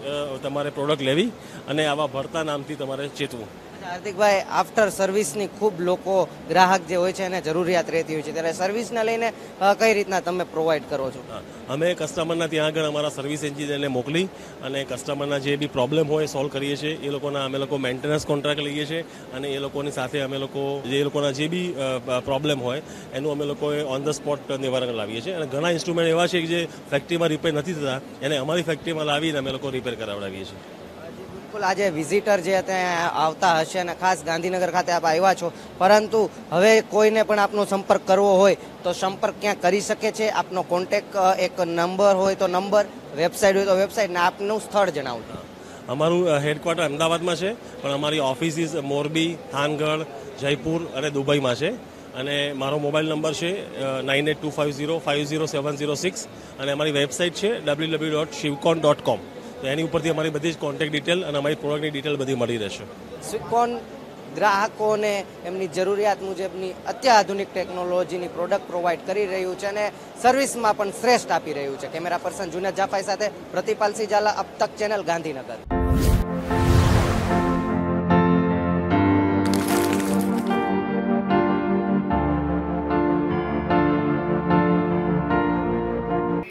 તમારે પ્રોડક્ટ લેવી અને આવા ભરતા નામથી તમારે ચેતવું. હાર્દિકભાઈ, આફ્ટર સર્વિસની ખૂબ લોકો ગ્રાહક જે હોય છે એને જરૂરિયાત રહેતી હોય છે, ત્યારે સર્વિસને લઈને કઈ રીતના તમે પ્રોવાઈડ કરો છો? અમે કસ્ટમરના ત્યાં આગળ અમારા સર્વિસ એન્જિનિયરને મોકલી અને કસ્ટમરના જે બી પ્રોબ્લેમ હોય સોલ્વ કરીએ છીએ. એ લોકોના અમે લોકો મેન્ટેનન્સ કોન્ટ્રાક્ટ લઈએ છીએ અને એ લોકોની સાથે અમે લોકો એ લોકોના જે બી પ્રોબ્લેમ હોય એનું અમે લોકોએ ઓન ધ સ્પોટ નિવારણ લાવીએ છીએ. અને ઘણા ઇન્સ્ટ્રુમેન્ટ એવા છે કે જે ફેક્ટરીમાં રિપેર નથી થતા એને અમારી ફેક્ટરીમાં લાવીને અમે લોકો રિપેર કરાવડાવીએ છીએ. બિલકુલ આજે વિઝિટર જે ત્યાં આવતા હશે અને ખાસ ગાંધીનગર ખાતે આપ આવ્યા છો, પરંતુ હવે કોઈને પણ આપનો સંપર્ક કરવો હોય તો સંપર્ક ક્યાં કરી શકે છે? આપનો કોન્ટેક એક નંબર હોય તો નંબર, વેબસાઇટ હોય તો વેબસાઇટ, ને આપનું સ્થળ જણાવજો. અમારું હેડક્વાર્ટર અમદાવાદમાં છે, પણ અમારી ઓફિસીસ મોરબી, થાનગઢ, જયપુર અને દુબઈમાં છે. અને મારો મોબાઈલ નંબર છે 9825050706 અને અમારી વેબસાઇટ છે www.shivcon.com. તો એની ઉપરથી અમારી બધી જ કોન્ટેક્ટ ડિટેલ અને અમારી પ્રોડક્ટની ડિટેલ બધી મળી રહેશે. શિવકોન ગ્રાહકોને એમની જરૂરિયાત મુજબની અત્યાધુનિક ટેકનોલોજીની પ્રોડક્ટ પ્રોવાઈડ કરી રહ્યું છે અને સર્વિસમાં પણ શ્રેષ્ઠ આપી રહ્યું છે. કેમેરા પર્સન જુનેદ જાફાઈ સાથે પ્રતિપાલસિંહ ઝાલા, અબ તક ચેનલ, ગાંધીનગર.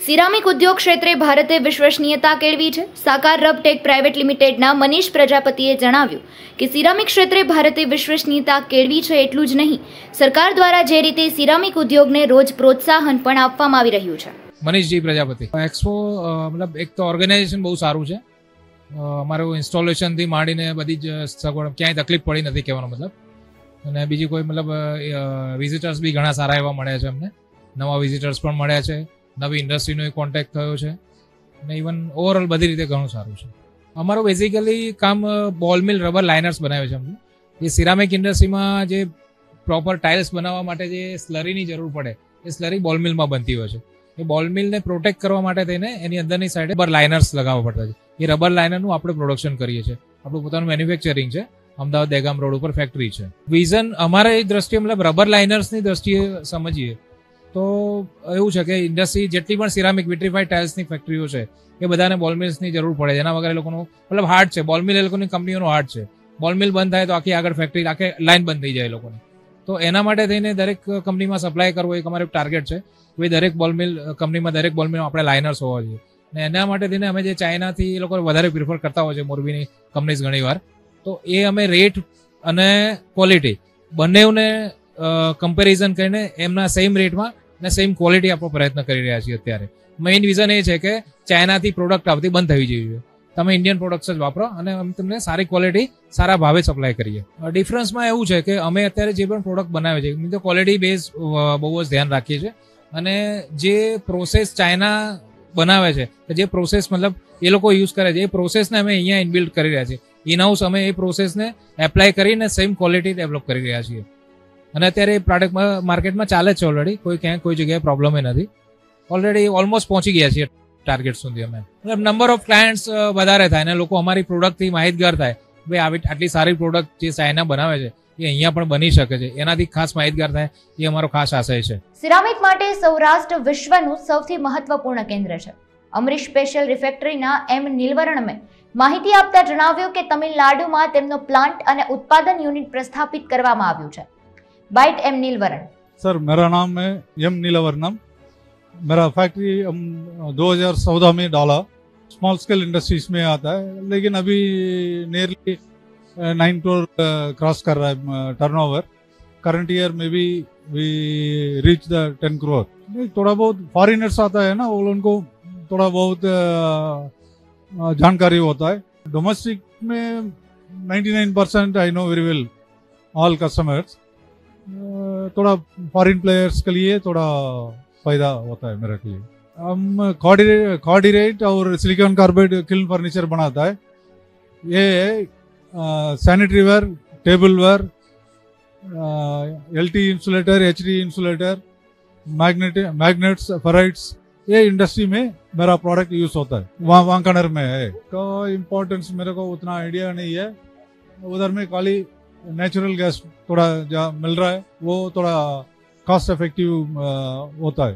સિરામિક ઉદ્યોગ ક્ષેત્રે ભારતે વિશ્વસનીયતા કેળવી છે. સાકાર રબટેક પ્રાઇવેટ લિમિટેડના મનીષ પ્રજાપતિએ જણાવ્યું કે સિરામિક ક્ષેત્રે ભારતે વિશ્વસનીયતા કેળવી છે. એટલું જ નહીં, સરકાર દ્વારા જે રીતે સિરામિક ઉદ્યોગને રોજ પ્રોત્સાહન પણ આપવામાં આવી રહ્યું છે. મનીષજી પ્રજાપતિ. એક્સપો મતલબ એક તો ઓર્ગેનાઇઝેશન બહુ સારું છે. અમારું ઇન્સ્ટોલેશનથી માંડીને બધી જ સગવડ, ક્યાંય તકલીફ પડી નથી કહેવાનો મતલબ. અને બીજી કોઈ મતલબ વિઝિટર્સ બી ઘણા સારા એવા મળ્યા છે અમને. નવા વિઝિટર્સ પણ મળ્યા છે, નવી ઇન્ડસ્ટ્રીનો કોન્ટેક્ટ થયો છે અને ઇવન ઓવરઓલ બધી રીતે ઘણું સારું છે. અમારું બેઝિકલી કામ બોલ મિલ રબર લાઇનર્સ બનાવે છે અમને. જે સિરામિક ઇન્ડસ્ટ્રીમાં જે પ્રોપર ટાઇલ્સ બનાવવા માટે જે સ્લરીની જરૂર પડે એ સ્લરી બોલ મિલમાં બનતી હોય છે. એ બોલ મિલને પ્રોટેક્ટ કરવા માટે થઈને એની અંદરની સાઈડે રબર લાઇનર્સ લગાવવા પડતા છે. એ રબર લાઇનરનું આપણે પ્રોડક્શન કરીએ છીએ. આપણું પોતાનું મેન્યુફેક્ચરિંગ છે. અમદાવાદ દહેગામ રોડ ઉપર ફેક્ટરી છે. વિઝન અમારા દ્રષ્ટિએ મતલબ રબર લાઇનર્સની દ્રષ્ટિએ સમજીએ તો એવું છે કે ઇન્ડસ્ટ્રી જેટલી પણ સિરામિક વિટ્રીફાઈડ ટાઇલ્સની ફેક્ટરીઓ છે એ બધાને બોલ મિલ્સની જરૂર પડે. એના વગર એ લોકોનું મતલબ હાર્ડ છે. બોલ મિલ એ લોકોની કંપનીઓનો હાર્ડ છે. બોલ મિલ બંધ થાય તો આખી આગળ ફેક્ટરી આખી લાઈન બંધ થઈ જાય એ લોકોની. તો એના માટે થઈને દરેક કંપનીમાં સપ્લાય કરવો એક અમારું ટાર્ગેટ છે. ભાઈ દરેક બોલ મિલ કંપનીમાં દરેક બોલ મિલમાં આપણે લાઇનર્સ હોવા જોઈએ. અને એના માટે થઈને અમે જે ચાઇનાથી એ લોકો વધારે પ્રિફર કરતા હોય છે મોરબીની કંપનીઝ ઘણીવાર, તો એ અમે રેટ અને ક્વોલિટી બંનેને કમ્પેરિઝન કરીને એમના સેમ રેટમાં અને સેમ ક્વોલિટી આપવાનો પ્રયત્ન કરી રહ્યા છીએ. અત્યારે મેઇન રીઝન એ છે કે ચાઇનાથી પ્રોડક્ટ આવતી બંધ થવી જોઈએ. તમે ઇન્ડિયન પ્રોડક્ટ્સ જ વાપરો અને અમે તમને સારી ક્વોલિટી સારા ભાવે સપ્લાય કરીએ. ડિફરન્સમાં એવું છે કે અમે અત્યારે જે પણ પ્રોડક્ટ બનાવે છે એની તો ક્વોલિટી બેઝ બહુ જ ધ્યાન રાખીએ છીએ. અને જે પ્રોસેસ ચાઇના બનાવે છે, જે પ્રોસેસ મતલબ એ લોકો યુઝ કરે છે, એ પ્રોસેસને અમે અહીંયા ઇનબિલ્ડ કરી રહ્યા છીએ. ઇનહાઉસ અમે એ પ્રોસેસને એપ્લાય કરીને સેમ ક્વોલિટી ડેવલપ કરી રહ્યા છીએ. અને અત્યારે એ પ્રોડક્ટ માર્કેટમાં ચાલે છે ઓલરેડી. ક્યાંય કોઈ જગ્યાએ પ્રોબ્લેમ નથી. ઓલરેડી ઓલમોસ્ટ પહોંચી ગયા છીએ ટાર્ગેટ સુધી. અમે મતલબ નંબર ઓફ ક્લાયન્ટ્સ વધારે થાય અને લોકો અમારી પ્રોડક્ટથી માહિતગાર થાય. ભાઈ આટલી સારી પ્રોડક્ટ જે ચાઇના બનાવે છે એ અહીંયા પણ બની શકે છે, એનાથી ખાસ માહિતગાર થાય એ અમારો ખાસ આશય છે. સિરામિક માટે સૌરાષ્ટ્ર વિશ્વનું સૌથી મહત્વપૂર્ણ કેન્દ્ર છે. અમરીશ સ્પેશિયલ રિફેક્ટરીના એમ નીલવરણમે માહિતી આપતા જણાવ્યું કે તમિલનાડુમાં તેમનો પ્લાન્ટ અને ઉત્પાદન યુનિટ પ્રસ્થાપિત કરવામાં આવ્યું છે. Bite M नीलवरण. सर मेरा नाम है एम नीलवर्णम. मेरा फैक्ट्री हम 2014 में डाला. स्मॉल स्केल इंडस्ट्रीज में आता है, लेकिन अभी नियरली 9 करोड़ क्रॉस कर रहा है टर्नओवर. करंट ईयर में भी वी रीच द 10 करोड़. थोड़ा बहुत फॉरेनर्स आता है ना, वो उनको थोड़ा बहुत जानकारी होता है. डोमेस्टिक में 99% I know very well all customers. थोड़ा फॉरेन प्लेयर्स के लिए थोड़ा फायदा होता है मेरे के लिए. हम कॉर्डिनेट और सिलिकॉन कार्बाइड किल्न फर्नीचर बनाता है. ये sanitary ware, table ware, LT insulator, HD insulator, magnets, ferrites, ये इंडस्ट्री में मेरा प्रोडक्ट यूज होता है. वहाँ वांकानेर में है. तो इम्पोर्टेंस मेरे को उतना आइडिया नहीं है. उधर में खाली नेचुरल गैस थोड़ा जहाँ मिल रहा है वो थोड़ा कॉस्ट इफेक्टिव होता है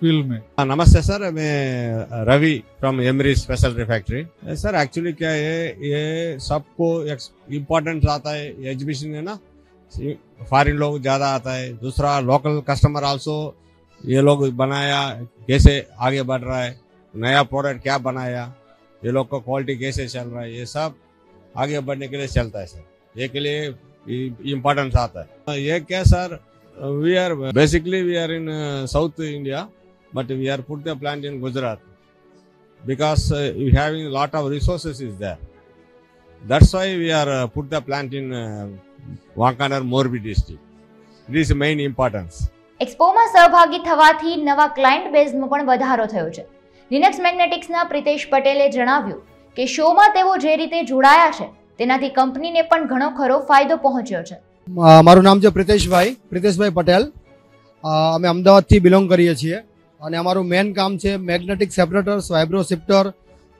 फील्ड में. नमस्ते सर, मैं Ravi from Emery Special Refractory. Sir actually क्या है, ये सबको इम्पोर्टेंट आता है एग्जीबिशन है ना, फॉरेन लोग ज़्यादा आता है. दूसरा लोकल कस्टमर आल्सो ये लोग बनाया कैसे आगे बढ़ रहा है, नया प्रोडक्ट क्या बनाया, ये लोग का क्वालिटी कैसे चल रहा है, ये सब आगे बढ़ने के लिए चलता है सर. ये के लिए इम्पोर्टेंस आता है. ये क्या sir, we are basically we are in South India, but we are put the plant in Gujarat because we having a lot of resources is there. That's why we are put the plant in Wankaner, Morbi district. This is main importance. એક્સપોમાં સહભાગી થવાથી નવા ક્લાયન્ટ બેઝમાં પણ વધારો થયો છે. લિનક્સ મેગ્નેટિક્સના પ્રિતેશ પટેલે જણાવ્યું કે શોમાં તેઓ જે રીતે જોડાયા છે તેનાથી કંપનીને પણ ઘણો ખરો ફાયદો પહોંચ્યો છે. મારું નામ છે પ્રિતેશભાઈ પટેલ. અમે અમદાવાદથી બિલોંગ કરીએ છીએ અને અમારું મેઇન કામ છે મેગ્નેટિક સેપરેટર્સ, વાઇબ્રો શિફ્ટર,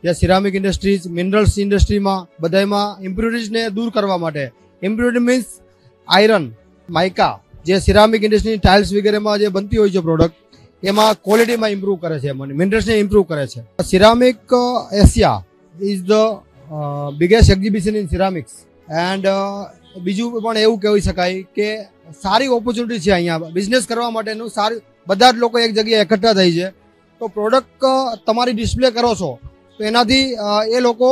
જે સિરામિક ઇન્ડસ્ટ્રીઝ, મિનરલ્સ ઇન્ડસ્ટ્રીમાં બધામાં ઇમ્પ્યુરિટીઝને દૂર કરવા માટે. ઇમ્પ્યુરિટી મીન્સ આયરન, માઇકા, જે સિરામિક ઇન્ડસ્ટ્રીની ટાઇલ્સ વગેરેમાં જે બનતી હોય છે પ્રોડક્ટ, એમાં ક્વોલિટીમાં ઇમ્પ્રૂવ કરે છે, મિનરલ્સને ઇમ્પ્રૂવ કરે છે. Ceramic Asia is the biggest exhibition in ceramics and બીજું પણ એવું કહી શકાય કે સારી ઓપોર્ચ્યુનિટી છે અહીંયા બિઝનેસ કરવા માટેનું. સારી બધા જ લોકો એક જગ્યાએ એકઠા થઈ છે તો પ્રોડક્ટ તમારી ડિસ્પ્લે કરો છો તો એનાથી એ લોકો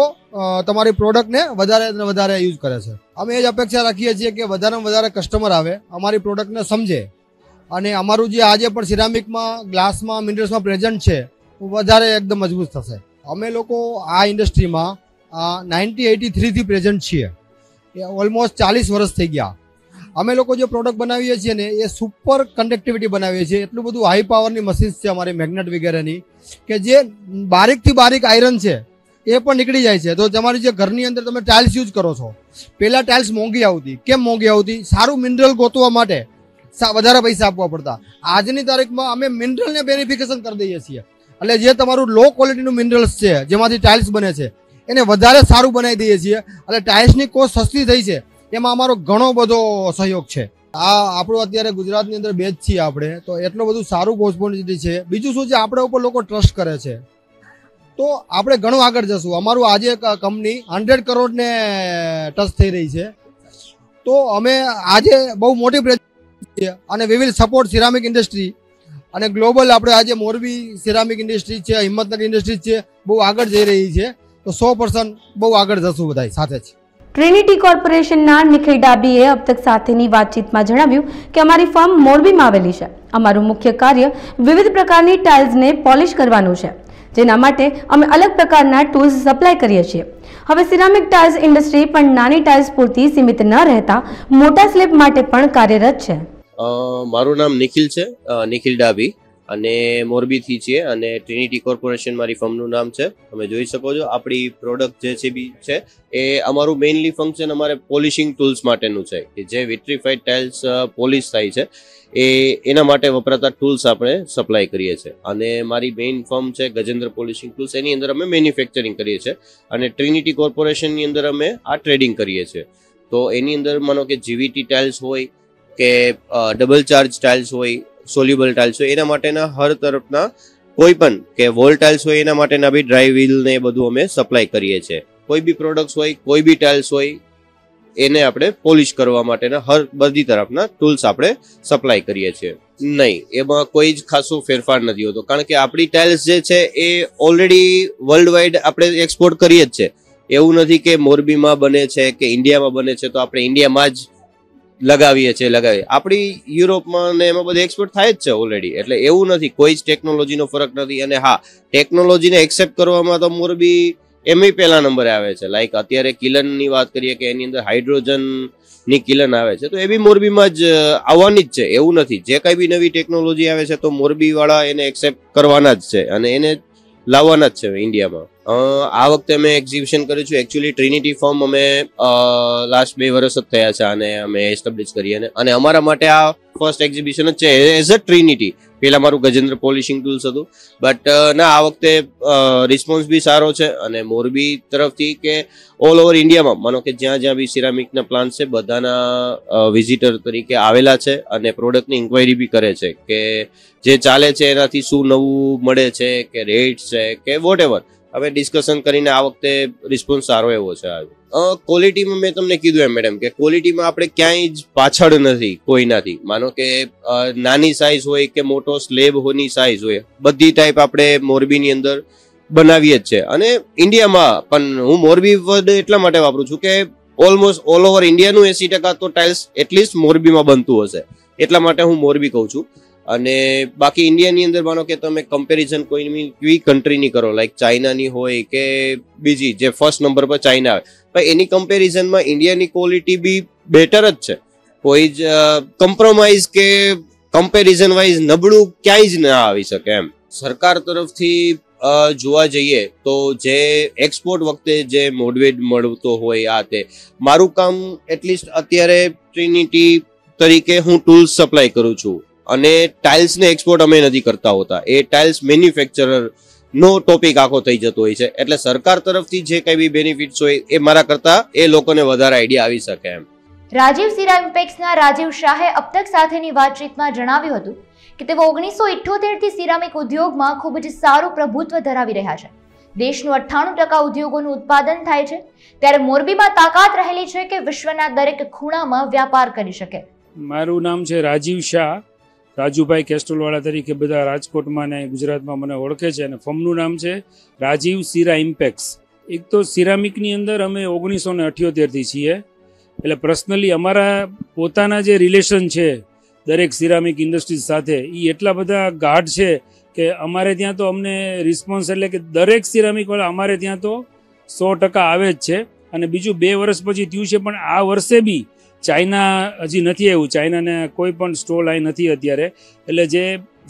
તમારી પ્રોડક્ટને વધારે યુઝ કરે છે. અમે એ જ અપેક્ષા રાખીએ છીએ કે વધારેમાં વધારે કસ્ટમર આવે, અમારી પ્રોડક્ટને સમજે અને અમારું જે આજે પણ સિરામિકમાં, ગ્લાસમાં, મિનરલ્સમાં પ્રેઝન્ટ છે વધારે એકદમ મજબૂત થશે. અમે લોકો આ ઇન્ડસ્ટ્રીમાં 1983 થી પ્રેઝન્ટ છીએ, ઓલમોસ્ટ 40 વર્ષ થઈ ગયા. અમે લોકો જે પ્રોડક્ટ બનાવીએ છીએ ને એ સુપર કન્ડક્ટિવિટી બનાવીએ છીએ. એટલું બધું હાઈ પાવરની મશીન્સ છે અમારી મેગ્નેટ વગેરેની કે જે બારીકથી બારીક આયરન છે એ પણ નીકળી જાય છે. તો તમારી જે ઘરની અંદર તમે ટાઇલ્સ યુઝ કરો છો, પહેલાં ટાઇલ્સ મોંઘી આવતી. કેમ મોંઘી આવતી? સારું મિનરલ ગોતવા માટે વધારે પૈસા આપવા પડતા. આજની તારીખમાં અમે મિનરલને બેનિફિકેશન કરી દઈએ છીએ. એટલે જે તમારું લો ક્વોલિટીનું મિનરલ્સ છે જેમાંથી ટાઇલ્સ બને છે એને વધારે સારું બનાવી દઈએ છીએ. એટલે ટાઇલ્સની કોસ્ટ સસ્તી થઈ છે, એમાં અમારો ઘણો બધો સહયોગ છે. આ આપણું અત્યારે ગુજરાતની અંદર બેચ છીએ આપણે, તો એટલું બધું સારું પોસિબિલિટી છે. બીજું શું છે, આપણા ઉપર લોકો ટ્રસ્ટ કરે છે તો આપણે ઘણું આગળ જશું. અમારું આજે કંપની 100 કરોડને ટચ થઈ રહી છે. તો અમે આજે બહુ મોટી પ્રેઝન્ટ છે અને we will support ceramic industry અને ગ્લોબલ. આપણે આજે મોરબી સિરામિક ઇન્ડસ્ટ્રી છે, હિંમતનગર ઇન્ડસ્ટ્રી છે, બહુ આગળ જઈ રહી છે. તો 100% બહુ આગળ જશું બધા સાથે જ. ટ્રિનિટી કોર્પોરેશનના નિખિલ ડાબીએ અબ તક સાથેની વાતચીતમાં જણાવ્યું કે અમારી ફર્મ મોરબીમાં આવેલી છે. અમારું મુખ્ય કાર્ય વિવિધ પ્રકારની ટાઇલ્સને પોલિશ કરવાનું છે, જેના માટે અમે અલગ પ્રકારના ટૂલ્સ સપ્લાય કરીએ છીએ. હવે સિરામિક ટાઇલ્સ ઇન્ડસ્ટ્રી પણ નાની ટાઇલ્સ પૂરતી સીમિત ન રહેતા મોટા સ્લેબ માટે પણ કાર્યરત છે. મારું નામ નિખિલ છે, નિખિલ ડાબી, અને મોરબીથી છીએ અને ટ્રિનિટી કોર્પોરેશન મારી ફર્મનું નામ છે. તમે જોઈ શકો છો આપણી પ્રોડક્ટ જે છે બી છે એ અમારું મેઇનલી ફંક્શન અમારે પોલિશિંગ ટૂલ્સ માટેનું છે કે જે વિટ્રીફાઈડ ટાઇલ્સ પોલિશ થાય છે એના માટે વપરાતા ટૂલ્સ આપણે સપ્લાય કરીએ છીએ. અને મારી મેઇન ફર્મ છે ગજેન્દ્ર પોલિશિંગ ટૂલ્સ, એની અંદર અમે મેન્યુફેક્ચરિંગ કરીએ છીએ અને ટ્રિનિટી કોર્પોરેશનની અંદર અમે આ ટ્રેડિંગ કરીએ છીએ. તો એની અંદર માનો કે જીવીટી ટાઇલ્સ હોય કે ડબલ ચાર્જ ટાઇલ્સ હોય, સોલ્યુબલ ટાઇલ્સ હોય, એના માટેના હર તરફના કોઈ પણ કે વોલ ટાઇલ્સ હોય એના માટેના બી ડ્રાય વ્હીલ ને એ બધું અમે સપ્લાય કરીએ છીએ. કોઈ બી પ્રોડક્ટ્સ હોય, કોઈ બી ટાઇલ્સ હોય, એને આપણે પોલિશ કરવા માટેના હર બધી તરફના ટૂલ્સ આપણે સપ્લાય કરીએ છીએ. નહીં, એમાં કોઈ જ ખાસું ફેરફાર નથી હોતો, કારણ કે આપણી ટાઇલ્સ જે છે એ ઓલરેડી વર્લ્ડ વાઇડ આપણે એક્સપોર્ટ કરીએ જ છે. એવું નથી કે મોરબીમાં બને છે કે ઇન્ડિયામાં બને છે તો આપણે ઇન્ડિયામાં જ લગાવીએ આપણી યુરોપમાં ને એમાં બધે એક્સપોર્ટ થાય જ છે ઓલરેડી. એટલે એવું નથી, કોઈ જ ટેકનોલોજીનો ફરક નથી. અને હા, ટેકનોલોજીને એક્સેપ્ટ કરવામાં તો મોરબી એમય પહેલા નંબરે આવે છે. લાઈક અત્યારે કિલનની વાત કરીએ કે એની અંદર હાઇડ્રોજનની કિલન આવે છે તો એ બી મોરબીમાં જ આવવાની જ છે. એવું નથી, જે કાંઈ બી નવી ટેકનોલોજી આવે છે તો મોરબીવાળા એને એક્સેપ્ટ કરવાના જ છે અને એને લાવવાના જ છે ઇન્ડિયામાં. આ વખતે અમે એક્ઝિબિશન કર્યું છે. એકચ્યુઅલી ટ્રિનિટી ફર્મ અમે લાસ્ટ 2 વર્ષ જ થયા છે અને અમે એસ્ટાબ્લિશ કરી અને અમારા માટે આ ફર્સ્ટ એક્ઝિબિશન જ છે એઝ અ ટ્રિનિટી. પહેલા મારું ગજેન્દ્ર પોલિશિંગ ટૂલ્સ હતું, બટ ના, આ વખતે રિસ્પોન્સ બી સારો છે અને મોરબી તરફથી કે ઓલ ઓવર ઇન્ડિયામાં માનો કે જ્યાં જ્યાં બી સિરામિકના પ્લાન્ટ છે બધાના વિઝિટર તરીકે આવેલા છે અને પ્રોડક્ટની ઇન્ક્વાયરી બી કરે છે કે જે ચાલે છે એનાથી શું નવું મળે છે કે રેટ્સ છે કે વોટ એવર. હવે ડિસ્કશન કરીને આ વખતે રિસ્પોન્સ સારો એવો છે. ક્વોલિટીમાં મેં તમને કીધું એમ મેડમ કે ક્વોલિટીમાં આપણે ક્યાંય જ પાછળ નથી કોઈનાથી. માનો કે નાની સાઇઝ હોય કે મોટો સ્લેબની સાઇઝ હોય, બધી ટાઈપ આપણે મોરબીની અંદર બનાવીએ જ છે. અને ઇન્ડિયામાં પણ હું મોરબી વર્ડ એટલા માટે વાપરું છું કે ઓલમોસ્ટ ઓલ ઓવર ઇન્ડિયાનું 80% તો ટાઇલ્સ એટલીસ્ટ મોરબીમાં બનતું હશે, એટલા માટે હું મોરબી કહું છું. અને બાકી ઇન્ડિયાની અંદર માનો કે તમે કમ્પેરિઝન કોઈ કન્ટ્રીની કરો, લાઈક ચાઇનાની હોય કે બીજી જે ફર્સ્ટ નંબર પર ચાઇના આવે, પણ એની કમ્પેરિઝનમાં ઇન્ડિયાની ક્વોલિટી બી બેટર જ છે. કોઈ જ કોમ્પ્રોમાઇઝ કે કમ્પેરિઝન વાઇઝ નબળું ક્યાંય જ ના આવી શકે એમ. સરકાર તરફથી જોવા જઈએ તો જે એક્સપોર્ટ વખતે જે મોડવેડ મળતો હોય આ તે, મારું કામ એટલીસ્ટ અત્યારે ટ્રિનિટી તરીકે હું ટૂલ્સ સપ્લાય કરું છું અને ટાઇલ્સને એક્સપોર્ટ અમે નથી કરતા હોતા. એ ટાઇલ્સ મેન્યુફેક્ચરર નો ટોપિક આખો થઈ જતો હોય છે. એટલે સરકાર તરફથી જે કઈ બી બેનિફિટ્સ હોય એ મારા કરતા એ લોકોને વધારે આઈડિયા આવી શકે એમ. રાજીવ સિરામિક્સના રાજીવ શાહે અબ તક સાથેની વાતચીતમાં જણાવ્યું હતું કે તેઓ 1978 થી સિરામિક ઉદ્યોગમાં ખૂબ જ સારું પ્રભુત્વ ધરાવી રહ્યા છે. દેશનું 98% ઉદ્યોગોનું ઉત્પાદન થાય છે, ત્યારે મોરબીમાં તાકાત રહેલી છે કે વિશ્વના દરેક ખૂણામાં વ્યાપાર કરી શકે. મારું નામ છે રાજીવ શાહ, રાજુભાઈ કેસ્ટોલવાળા તરીકે બધા રાજકોટમાં ને ગુજરાતમાં મને ઓળખે છે, અને ફર્મનું નામ છે રાજીવ સિરા ઇમ્પેક્સ. એક તો સિરામિકની અંદર અમે 1978 થી છીએ, એટલે પર્સનલી અમારા પોતાના જે રિલેશન છે દરેક સિરામિક ઇન્ડસ્ટ્રીઝ સાથે એ એટલા બધા ગાઢ છે કે અમારે ત્યાં તો અમને રિસ્પોન્સ એટલે કે દરેક સિરામિકવાળા અમારે ત્યાં તો 100% આવે જ છે. અને બીજું 2 વર્ષ પછી થયું છે, પણ આ વર્ષે બી ચાઇના હજી નથી આવ્યું, ચાઇનાને કોઈ પણ સ્ટોલ અહીં નથી અત્યારે. એટલે જે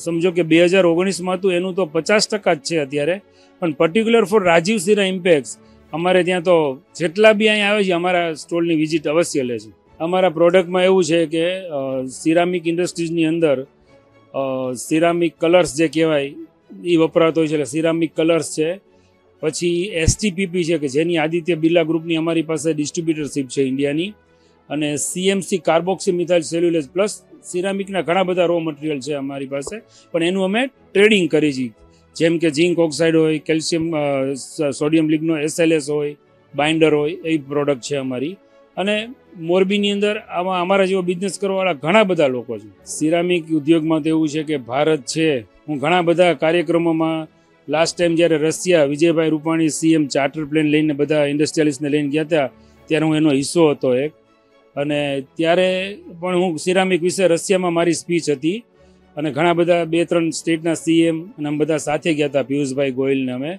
સમજો કે 2019માં હતું એનું તો 50% જ છે અત્યારે. પણ પર્ટિક્યુલર ફોર રાજીવ સિરા ઇમ્પેક્સ અમારે ત્યાં તો જેટલા બી અહીં આવે છે અમારા સ્ટોલની વિઝિટ અવશ્ય લે છે. અમારા પ્રોડક્ટમાં એવું છે કે સિરામિક ઇન્ડસ્ટ્રીઝની અંદર સિરામિક કલર્સ જે કહેવાય એ વપરાતો હોય છે. એટલે સિરામિક કલર્સ છે, પછી STPP છે કે જેની આદિત્ય બિરલા ગ્રુપની અમારી પાસે ડિસ્ટ્રીબ્યુટરશીપ છે ઇન્ડિયાની, અને CMC carboxy methyl cellulose plus સિરામિકના ઘણા બધા રો મટીરિયલ છે અમારી પાસે, પણ એનું અમે ટ્રેડિંગ કરી છીએ. જેમ કે ઝિંક ઓક્સાઇડ હોય, કેલ્શિયમ સોડિયમ લિગ્નો SLS હોય, બાઇન્ડર હોય, એ પ્રોડક્ટ છે અમારી. અને મોરબીની અંદર આમાં અમારા જેવો બિઝનેસ કરવાવાળા ઘણા બધા લોકો છે. સિરામિક ઉદ્યોગમાં તો એવું છે કે ભારત છે, હું ઘણા બધા કાર્યક્રમોમાં લાસ્ટ ટાઈમ જ્યારે Russia Vijaybhai Rupani CM charter plane લઈને બધા ઇન્ડસ્ટ્રીયલિસ્ટને લઈને ગયા હતા ત્યારે હું એનો હિસ્સો હતો એક, અને ત્યારે પણ હું સિરામિક વિશે રશિયામાં મારી સ્પીચ હતી, અને ઘણા બધા 2-3 સ્ટેટના CM અને અમે બધા સાથે ગયા હતા, પિયુષભાઈ ગોયલને અમે.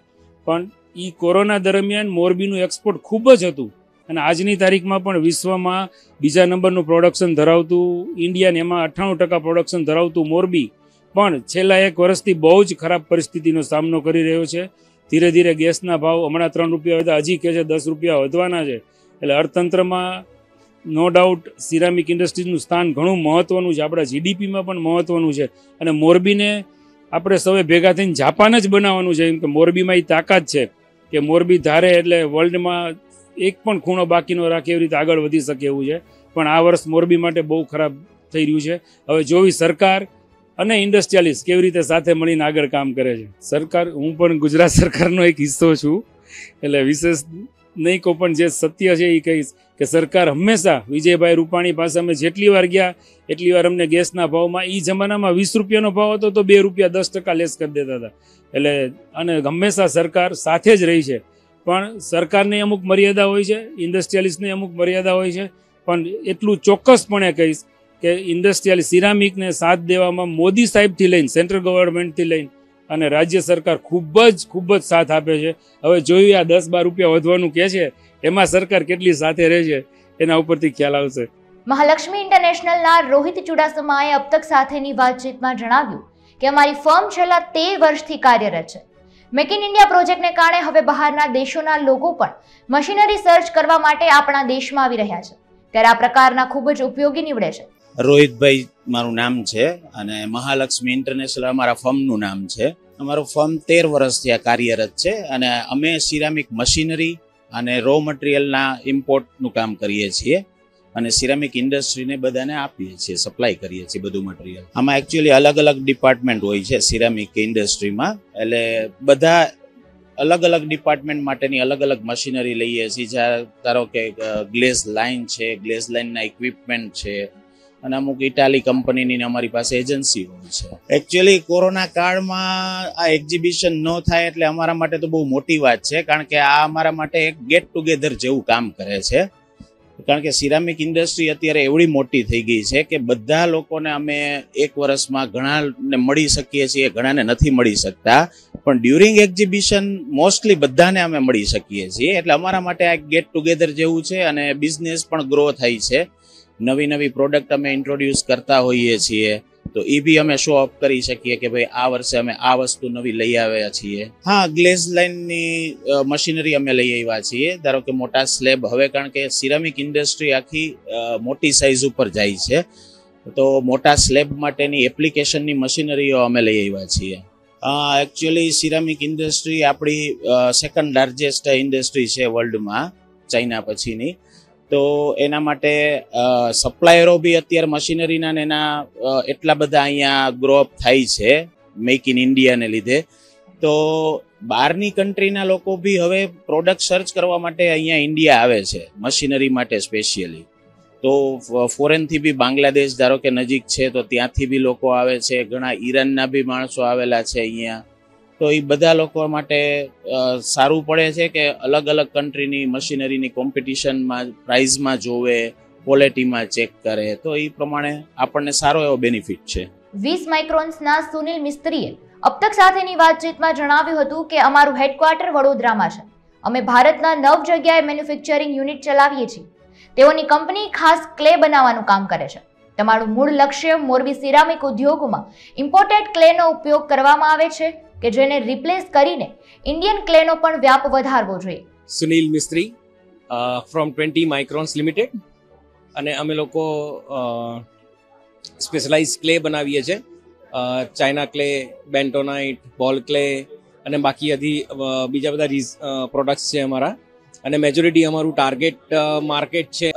પણ એ કોરોના દરમિયાન મોરબીનું એક્સપોર્ટ ખૂબ જ હતું, અને આજની તારીખમાં પણ વિશ્વમાં બીજા નંબરનું પ્રોડક્શન ધરાવતું ઇન્ડિયાને, એમાં 98% પ્રોડક્શન ધરાવતું મોરબી પણ છેલ્લા 1 વર્ષથી બહુ જ ખરાબ પરિસ્થિતિનો સામનો કરી રહ્યો છે. ધીરે ધીરે ગેસના ભાવ હમણાં 3 રૂપિયા હતા, હજી કહે છે 10 રૂપિયા વધવાના છે. એટલે અર્થતંત્રમાં નો ડાઉટ સિરામિક ઇન્ડસ્ટ્રીઝનું સ્થાન ઘણું મહત્વનું છે, આપણા GDPમાં પણ મહત્વનું છે. અને મોરબીને આપણે સૌએ ભેગા થઈને જાપાન જ બનાવવાનું છે, કેમ કે મોરબીમાં એ તાકાત છે કે મોરબી ધારે એટલે વર્લ્ડમાં એક પણ ખૂણો બાકી ન રાખે એવી રીતે આગળ વધી શકે એવું છે. પણ આ વર્ષ મોરબી માટે બહુ ખરાબ થઈ રહ્યું છે. હવે જોવી સરકાર અને ઇન્ડસ્ટ્રીયલિસ્ટ કેવી રીતે સાથે મળીને આગળ કામ કરે છે. સરકાર, હું પણ ગુજરાત સરકારનો એક હિસ્સો છું, એટલે વિશેષ નહીં કહું, પણ જે સત્ય છે એ કહીશ કે સરકાર હંમેશા વિજયભાઈ રૂપાણી પાસે અમે જેટલી વાર ગયા એટલી વાર અમને ગેસના ભાવમાં, એ જમાનામાં 20 રૂપિયાનો ભાવ હતો તો 2 રૂપિયા 10% લેસ કરી દેતા હતા. એટલે અને હંમેશા સરકાર સાથે જ રહી છે. પણ સરકારની અમુક મર્યાદા હોય છે, ઇન્ડસ્ટ્રીયલિસ્ટની અમુક મર્યાદા હોય છે, પણ એટલું ચોક્કસપણે કહીશ કે ઇન્ડસ્ટ્રીયલ સિરામિકને સાથ દેવામાં મોદી સાહેબથી લઈને સેન્ટ્રલ ગવર્મેન્ટથી લઈને અને રાજ્ય સરકાર ખૂબ જ સાથ આપે છે. હવે જોયું આ 10-12 રૂપિયા વધવાનું કહે છે, એમાં સરકાર કેટલી સાથે રહે છે એના ઉપરથી ખ્યાલ આવશે. મહાલક્ષ્મી ઇન્ટરનેશનલના રોહિત ચુડાસમાએ અબ તક સાથેની વાતચીતમાં જણાવ્યું કે અમારી ફર્મ છેલ્લા 13 વર્ષથી કાર્યરત છે. મેક ઇન ઇન્ડિયા પ્રોજેક્ટને કારણે હવે બહારના દેશોના લોકો પણ મશીનરી સર્ચ કરવા માટે આપણા દેશમાં આવી રહ્યા છે, ત્યારે આ પ્રકારના ખૂબ જ ઉપયોગી નીવડે છે. રોહિતભાઈ મારું નામ છે, અને મહાલક્ષ્મી ઇન્ટરનેશનલ અમારા ફર્મનું નામ છે. અમારું ફર્મ 13 વર્ષથી આ કાર્યરત છે, અને અમે સિરામિક મશીનરી અને રો મટીરિયલના ઇમ્પોર્ટનું કામ કરીએ છીએ, અને સિરામિક ઇન્ડસ્ટ્રીને બધાને આપીએ છીએ, સપ્લાય કરીએ છીએ બધું મટીરિયલ. આમાં એકચ્યુઅલી અલગ અલગ ડિપાર્ટમેન્ટ હોય છે સિરામિક ઇન્ડસ્ટ્રીમાં, એટલે બધા અલગ અલગ ડિપાર્ટમેન્ટ માટેની અલગ અલગ મશીનરી લઈએ છીએ. જ્યાં ધારો કે ગ્લેઝ લાઇન છે, ગ્લેઝ લાઇનના ઇક્વિપમેન્ટ છે, અને અમુક ઇટાલી કંપનીની અમારી પાસે એજન્સી હોય છે. એકચ્યુઅલી કોરોના કાળમાં આ એક્ઝિબિશન ન થાય એટલે અમારા માટે તો બહુ મોટી વાત છે, કારણ કે આ અમારા માટે એક ગેટ ટુગેધર જેવું કામ કરે છે. કારણ કે સિરામિક ઇન્ડસ્ટ્રી અત્યારે એવડી મોટી થઈ ગઈ છે કે બધા લોકોને અમે એક વર્ષમાં ઘણાને મળી શકીએ છીએ, ઘણાને નથી મળી શકતા, પણ ડ્યુરિંગ એક્ઝિબિશન મોસ્ટલી બધાને અમે મળી શકીએ છીએ. એટલે અમારા માટે આ ગેટ ટુગેધર જેવું છે અને બિઝનેસ પણ ગ્રો થાય છે. નવી નવી પ્રોડક્ટ અમે ઇન્ટ્રોડ્યુસ કરતા હોઈએ છીએ તો એ બી અમે શો ઓફ કરી શકીએ કે ભાઈ આ વર્ષે અમે આ વસ્તુ નવી લઈ આવ્યા છીએ. હા, ગ્લેઝ લાઇનની મશીનરી અમે લઈ આવ્યા છીએ. ધારો કે મોટા સ્લેબ, હવે કારણ કે સિરામિક ઇન્ડસ્ટ્રી આખી મોટી સાઇઝ ઉપર જાય છે તો મોટા સ્લેબ માટેની એપ્લિકેશનની મશીનરીઓ અમે લઈ આવ્યા છીએ. એકચ્યુઅલી સિરામિક ઇન્ડસ્ટ્રી આપણી સેકન્ડ લાર્જેસ્ટ ઇન્ડસ્ટ્રી છે વર્લ્ડમાં, ચાઇના પછીની. તો એના માટે સપ્લાયરો બી અત્યારે મશીનરીના ને એના એટલા બધા અહીંયા ગ્રોઅપ થાય છે મેક ઇન ઇન્ડિયાને લીધે. તો બહારની કન્ટ્રીના લોકો બી હવે પ્રોડક્ટ સર્ચ કરવા માટે અહીંયા ઇન્ડિયા આવે છે મશીનરી માટે સ્પેશિયલી. તો ફોરેનથી બી બાંગ્લાદેશ ધારો કે નજીક છે તો ત્યાંથી બી લોકો આવે છે, ઘણા ઈરાનના બી માણસો આવેલા છે અહીંયા. તો એ બધા લોકો માટે સારું પડે છે કે અલગ અલગ કન્ટ્રીની મશીનરીની કોમ્પિટિશનમાં પ્રાઇઝમાં જોવે, ક્વોલિટીમાં ચેક કરે, તો એ પ્રમાણે આપણને સારો એવો બેનિફિટ છે. 20 માઇક્રોન્સના સુનિલ મિસ્ત્રીએ અબતક સાથેની વાતચીતમાં જણાવ્યું હતું કે અમારું હેડક્વાર્ટર વડોદરામાં છે. અમે ભારતના 9 જગ્યાએ મેન્યુફેક્ચરિંગ યુનિટ ચલાવીએ છીએ. તેઓની કંપની ખાસ ક્લે બનાવવાનું કામ કરે છે. તમારું મૂળ લક્ષ્ય મોરબી સિરામિક ઉદ્યોગમાં ઇમ્પોર્ટેડ ક્લેનો ઉપયોગ કરવામાં આવે છે કે જેને રિપ્લેસ કરીને ઇન્ડિયન ક્લેનો પણ વ્યાપ વધારવો જોઈએ. સુનિલ મિસ્ત્રી ફ્રોમ 20 માઇક્રોન્સ લિમિટેડ, અને અમે લોકો સ્પેશિયલાઇઝ ક્લે બનાવીએ છીએ. ચાઇના ક્લે, બેન્ટોનાઇટ, બોલ ક્લે અને બાકી બીજા બધા પ્રોડક્ટ્સ છે અમારા. અને મેજોરિટી અમારું ટાર્ગેટ માર્કેટ છે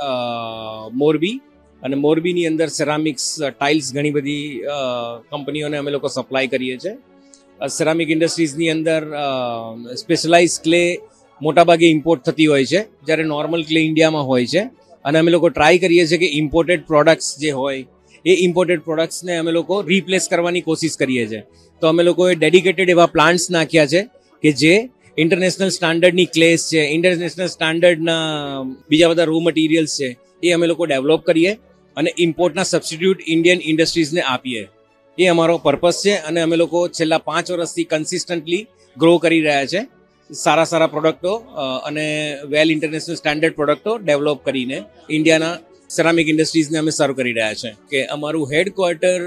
મોરબી, અને મોરબીની અંદર સેરામિક્સ ટાઇલ્સ ઘણી બધી કંપનીઓને અમે લોકો સપ્લાય કરીએ છીએ. સેરામિક ઇન્ડસ્ટ્રીઝની અંદર સ્પેશિયલાઇઝ ક્લે મોટાભાગે ઇમ્પોર્ટ થતી હોય છે, જ્યારે નોર્મલ ક્લે ઇન્ડિયામાં હોય છે. અને અમે લોકો ટ્રાય કરીએ છીએ કે ઇમ્પોર્ટેડ પ્રોડક્ટ્સ જે હોય એ ઇમ્પોર્ટેડ પ્રોડક્ટ્સને અમે લોકો રિપ્લેસ કરવાની કોશિશ કરીએ છીએ. તો અમે લોકોએ ડેડિકેટેડ એવા પ્લાન્ટ્સ નાખ્યા છે કે જે ઇન્ટરનેશનલ સ્ટાન્ડર્ડની ક્લેસ છે, ઇન્ટરનેશનલ સ્ટાન્ડર્ડના બીજા બધા રો મટીરિયલ્સ છે, એ અમે લોકો ડેવલપ કરીએ અને ઇમ્પોર્ટના સબસ્ટિટ્યૂટ ઇન્ડિયન ઇન્ડસ્ટ્રીઝને આપીએ. એ અમારો પર્પસ છે. અને અમે લોકો છેલ્લા 5 વર્ષથી કન્સિસ્ટન્ટલી ગ્રો કરી રહ્યા છે. સારા પ્રોડક્ટો અને વેલ ઇન્ટરનેશનલ સ્ટાન્ડર્ડ પ્રોડક્ટો ડેવલપ કરીને ઇન્ડિયાના સેરામિક ઇન્ડસ્ટ્રીઝને અમે સર્વ કરી રહ્યા છે. કે અમારું હેડક્વાર્ટર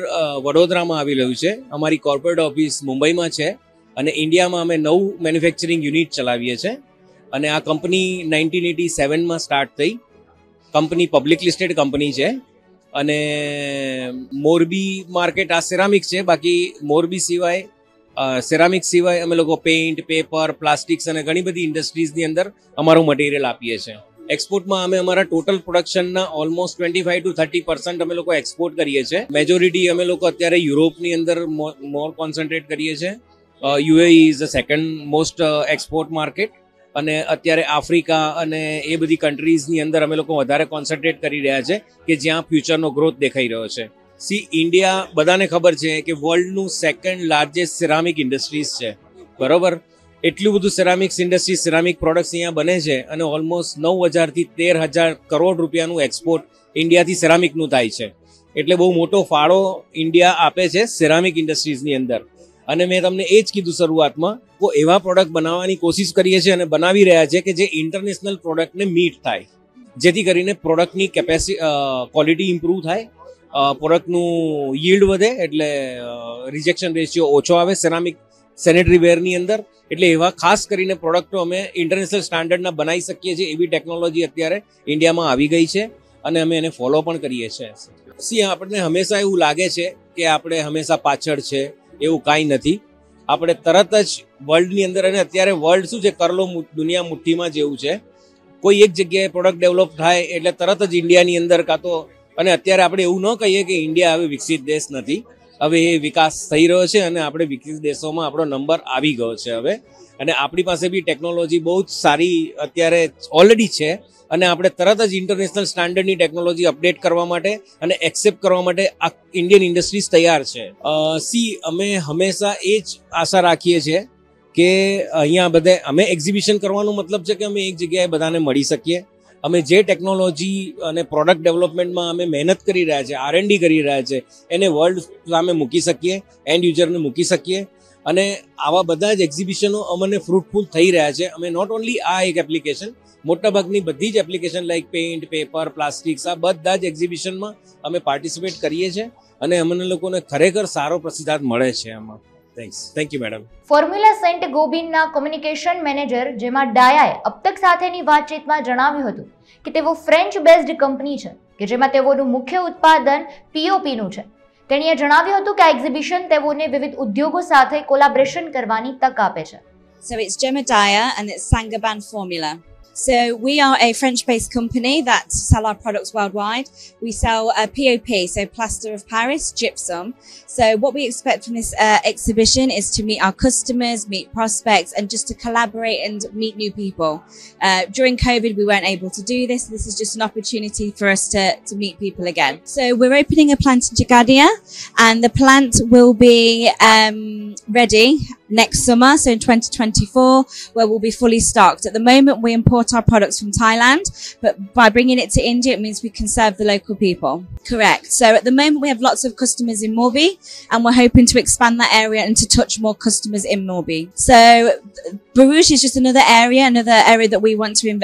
વડોદરામાં આવી રહ્યું છે, અમારી કોર્પોરેટ ઓફિસ મુંબઈમાં છે, અને ઇન્ડિયામાં અમે 9 મેન્યુફેક્ચરિંગ યુનિટ ચલાવીએ છીએ. અને આ કંપની 1987માં સ્ટાર્ટ થઈ. કંપની પબ્લિક લિસ્ટેડ કંપની છે. અને મોરબી માર્કેટ આ સેરામિક છે. બાકી મોરબી સિવાય સેરામિક સિવાય અમે લોકો પેઇન્ટ, પેપર, પ્લાસ્ટિક્સ અને ઘણી બધી ઇન્ડસ્ટ્રીઝની અંદર અમારું મટીરિયલ આપીએ છીએ. એક્સપોર્ટમાં અમે અમારા ટોટલ પ્રોડક્શનના ઓલમોસ્ટ 25 to 30% અમે લોકો એક્સપોર્ટ કરીએ છીએ. મેજોરિટી અમે લોકો અત્યારે યુરોપની અંદર મોર કોન્સન્ટ્રેટ કરીએ છીએ. UAE is the second most export market, અને અત્યારે આફ્રિકા અને એ બધી કન્ટ્રીઝની અંદર અમે લોકો વધારે કોન્સન્ટ્રેટ કરી રહ્યા છે કે જ્યાં ફ્યુચરનો ગ્રોથ દેખાઈ રહ્યો છે. ઇન્ડિયા બધાને ખબર છે કે વર્લ્ડનું સેકન્ડ લાર્જેસ્ટ સિરામિક ઇન્ડસ્ટ્રીઝ છે, બરોબર? એટલું બધું સેરામિક્સ ઇન્ડસ્ટ્રી, સેરામિક પ્રોડક્ટ્સ અહીંયા બને છે, અને ઓલમોસ્ટ 9,000 થી 13,000 કરોડ રૂપિયાનું એક્સપોર્ટ ઇન્ડિયાથી સેરામિકનું થાય છે. એટલે બહુ મોટો ફાળો ઇન્ડિયા આપે છે સેરામિક ઇન્ડસ્ટ્રીઝની અંદર. અને મેં તમને એ જ કીધું શરૂઆતમાં, તો એવા પ્રોડક્ટ બનાવવાની કોશિશ કરીએ છીએ અને બનાવી રહ્યા છે કે જે ઇન્ટરનેશનલ પ્રોડક્ટને મીટ થાય, જેથી કરીને પ્રોડક્ટની ક્વોલિટી ઇમ્પ્રૂવ થાય, પ્રોડક્ટનું yieldવધે, એટલે રિજેક્શન રેશિયો ઓછો આવે સેરામિક સેનેટરી વેરની અંદર. એટલે એવા ખાસ કરીને પ્રોડક્ટો અમે ઇન્ટરનેશનલ સ્ટાન્ડર્ડના બનાવી શકીએ છીએ એવી ટેકનોલોજી અત્યારે ઇન્ડિયામાં આવી ગઈ છે, અને અમે એને ફોલો પણ કરીએ છીએ. આપણને હંમેશા એવું લાગે છે કે આપણે હંમેશા પાછળ છે, એવું કાંઈ નથી. આપણે તરત જ વર્લ્ડની અંદર, અને અત્યારે વર્લ્ડ શું છે, કરલો દુનિયા મુઠ્ઠીમાં જેવું છે. કોઈ એક જગ્યાએ પ્રોડક્ટ ડેવલપ થાય એટલે તરત જ ઇન્ડિયાની અંદર કાં તો, અને અત્યારે આપણે એવું ન કહીએ કે ઇન્ડિયા હવે વિકસિત દેશ નથી, હવે એ વિકાસ થઈ રહ્યો છે, અને આપણે વિકસિત દેશોમાં આપણો નંબર આવી ગયો છે હવે. અને આપણી પાસે બી ટેકનોલોજી બહુ જ સારી અત્યારે ઓલરેડી છે, અને આપણે તરત જ ઇન્ટરનેશનલ સ્ટાન્ડર્ડની ટેકનોલોજી અપડેટ કરવા માટે અને એક્સેપ્ટ કરવા માટે આ ઇન્ડિયન ઇન્ડસ્ટ્રીઝ તૈયાર છે. અમે હંમેશા એ જ આશા રાખીએ છીએ કે અહીંયા અમે એક્ઝિબિશન કરવાનો મતલબ છે કે અમે એક જગ્યાએ બધાને મળી શકીએ, અમે જે ટેકનોલોજી અને પ્રોડક્ટ ડેવલપમેન્ટમાં અમે મહેનત કરી રહ્યા છે, R&D કરી રહ્યા છે, એને વર્લ્ડ સામે મૂકી શકીએ, એન્ડ યુઝરને મૂકી શકીએ. અને આવા બધા જ એક્ઝિબિશનો અમને ફ્રૂટફુલ થઈ રહ્યા છે. અમે નોટ ઓનલી આ એક એપ્લિકેશન, મોટાભાગની બધી જ application like paint, paper, plastics, આ બધા જ એક્ઝિબિશનમાં અમે પાર્ટિસિપેટ કરીએ છીએ અને અમને લોકોને ખરેખર સારો પ્રતિસાદ મળે છે આમાં. Thank you madam. Formula saint ગોબિનના કોમ્યુનિકેશન મેનેજર જેમાં ડાયાએ અબતક સાથેની વાતચીતમાં જણાવ્યું હતું કે તેઓ ફ્રેન્ચ બેઝડ કંપની છે કે જેમાં તેઓનું મુખ્ય ઉત્પાદન પીઓપીનું છે. તેણીએ જણાવ્યું હતું કે આ એક્ઝિબિશન તેઓને વિવિધ ઉદ્યોગો સાથે કોલાબોરેશન કરવાની તક આપે છે. So it's Gemma Dyer and it's Saint-Gobain Formula. So we are a French-based company that sell our products worldwide. We sell POP, so plaster of Paris, gypsum. So what we expect from this exhibition is to meet our customers, meet prospects, and just to collaborate and meet new people. During COVID, we weren't able to do this. This is just an opportunity for us to meet people again. So we're opening a plant in Jagadia, and the plant will be ready next summer, so in 2024, where we'll be fully stocked. At the moment, we import our products from Thailand, but by bringing it to India, it means we can serve the local people. Correct. So at the moment, we have lots of customers in Morbi, and we're hoping to expand that area and to touch more customers in Morbi. So Bharuch is just another area that we want to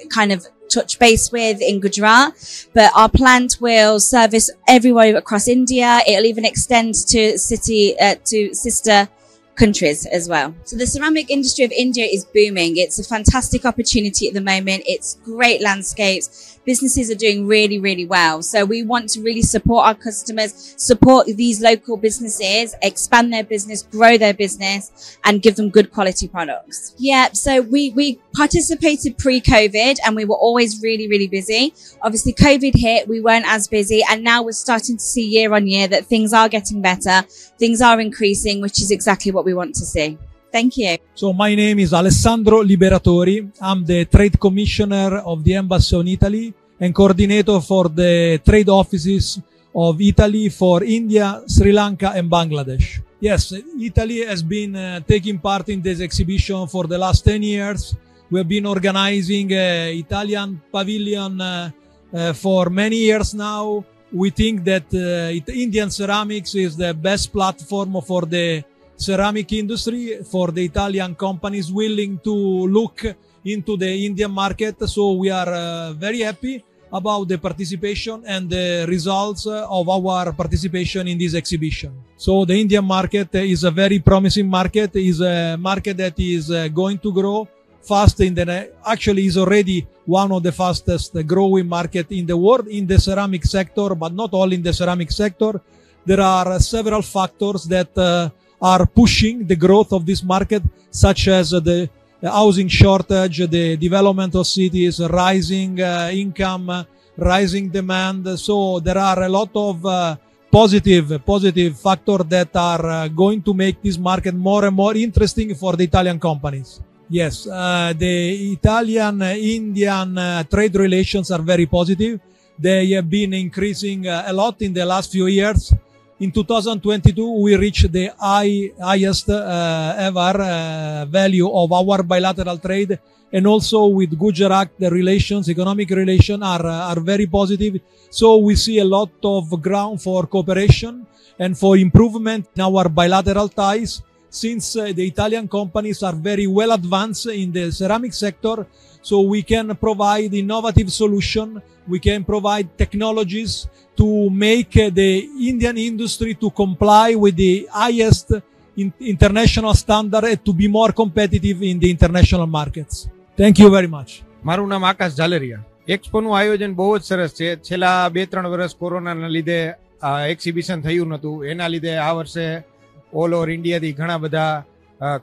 kind of touch base with in Gujarat, but our plant will service everywhere across India. It'll even extend to sister countries as well. So the ceramic industry of India is booming. It's a fantastic opportunity at the moment. It's great landscapes. Businesses are doing really, really well. So we want to really support our customers, support these local businesses, expand their business, grow their business, and give them good quality products. Yeah, so we participated pre-COVID and we were always really, really busy. Obviously COVID hit, we weren't as busy, and now we're starting to see year on year that things are getting better, things are increasing, which is exactly what we want to see. Thank you. So my name is Alessandro Liberatori. I'm the Trade Commissioner of the Embassy on Italy and coordinator for the trade offices of Italy for India, Sri Lanka and Bangladesh. Yes, Italy has been taking part in this exhibition for the last 10 years. We have been organizing Italian pavilion for many years now. We think that Indian ceramics is the best platform for the ceramic industry, for the Italian companies willing to look into the Indian market. So we are very happy about the participation and the results of our participation in this exhibition. So the Indian market is a very promising market, is a market that is going to grow fast actually is already one of the fastest growing market in the world in the ceramic sector, but not all in the ceramic sector. There are several factors that are pushing the growth of this market, such as the housing shortage, the development of cities, rising income, rising demand. So there are a lot of positive factors that are going to make this market more and more interesting for the Italian companies. Yes, the Italian-Indian trade relations are very positive. They have been increasing a lot in the last few years. In 2022, we reached the highest ever value of our bilateral trade, and also with Gujarat, the economic relations are very positive. So we see a lot of ground for cooperation and for improvement in our bilateral ties. Since the Italian companies are very well advanced in the ceramic sector, so we can provide innovative solutions, we can provide technologies to make the Indian industry to comply with the highest international standard and to be more competitive in the international markets. Thank you very much. મારું નામ આકાશ ઝાલરિયા. એક્સપોનું આયોજન બહુ જ સરસ છે. છેલ્લા 2-3 વર્ષ કોરોનાના લીધે એક્ઝિબિશન થયું નહોતું, એના લીધે આ વર્ષે ઓલ ઓવર ઇન્ડિયાથી ઘણા બધા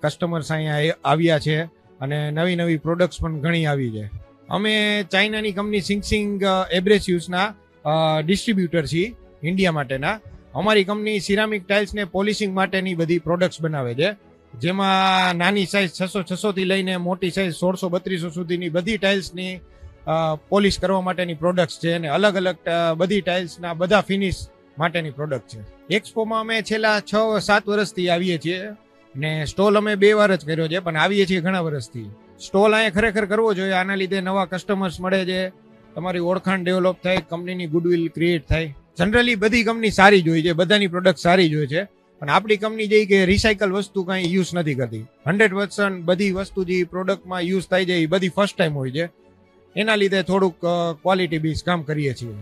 કસ્ટમર્સ અહીંયા આવ્યા છે અને નવી પ્રોડક્ટ્સ પણ ઘણી આવી છે. અમે ચાઇનાની કંપની સિંગસિંગ એબ્રેસિવ્સના ડિસ્ટ્રીબ્યુટર છીએ ઇન્ડિયા માટેના. અમારી કંપની સિરામિક ટાઇલ્સને પોલિશિંગ માટેની બધી પ્રોડક્ટ્સ બનાવે છે, જેમાં નાની સાઇઝ 600 થી લઈને મોટી સાઇઝ 1600-3200 સુધીની બધી ટાઇલ્સની પોલિશ કરવા માટેની પ્રોડક્ટ્સ છે અને અલગ અલગ બધી ટાઇલ્સના બધા ફિનિશ માટેની પ્રોડક્ટ છે. એક્સપોમાં અમે છેલ્લા 6-7 વર્ષથી આવીએ છીએ ને સ્ટોલ અમે 2 વાર જ કર્યો છે, પણ આવીએ છીએ ઘણા વર્ષથી. સ્ટોલ અહીંયા ખરેખર કરવો જોઈએ. આના લીધે નવા કસ્ટમર્સ મળે છે, તમારી ઓળખાણ ડેવલપ થાય, કંપનીની ગુડવિલ ક્રિએટ થાય. જનરલી બધી કંપની સારી જ હોય છે, બધાની પ્રોડક્ટ સારી જ હોય છે, પણ આપણી કંપની જે કે રિસાયકલ વસ્તુ કાંઈ યુઝ નથી કરતી. 100% બધી વસ્તુ જે પ્રોડક્ટમાં યુઝ થાય છે એ બધી ફર્સ્ટ ટાઈમ હોય છે. એના લીધે થોડુંક ક્વોલિટી બેઝ કામ કરીએ છીએ.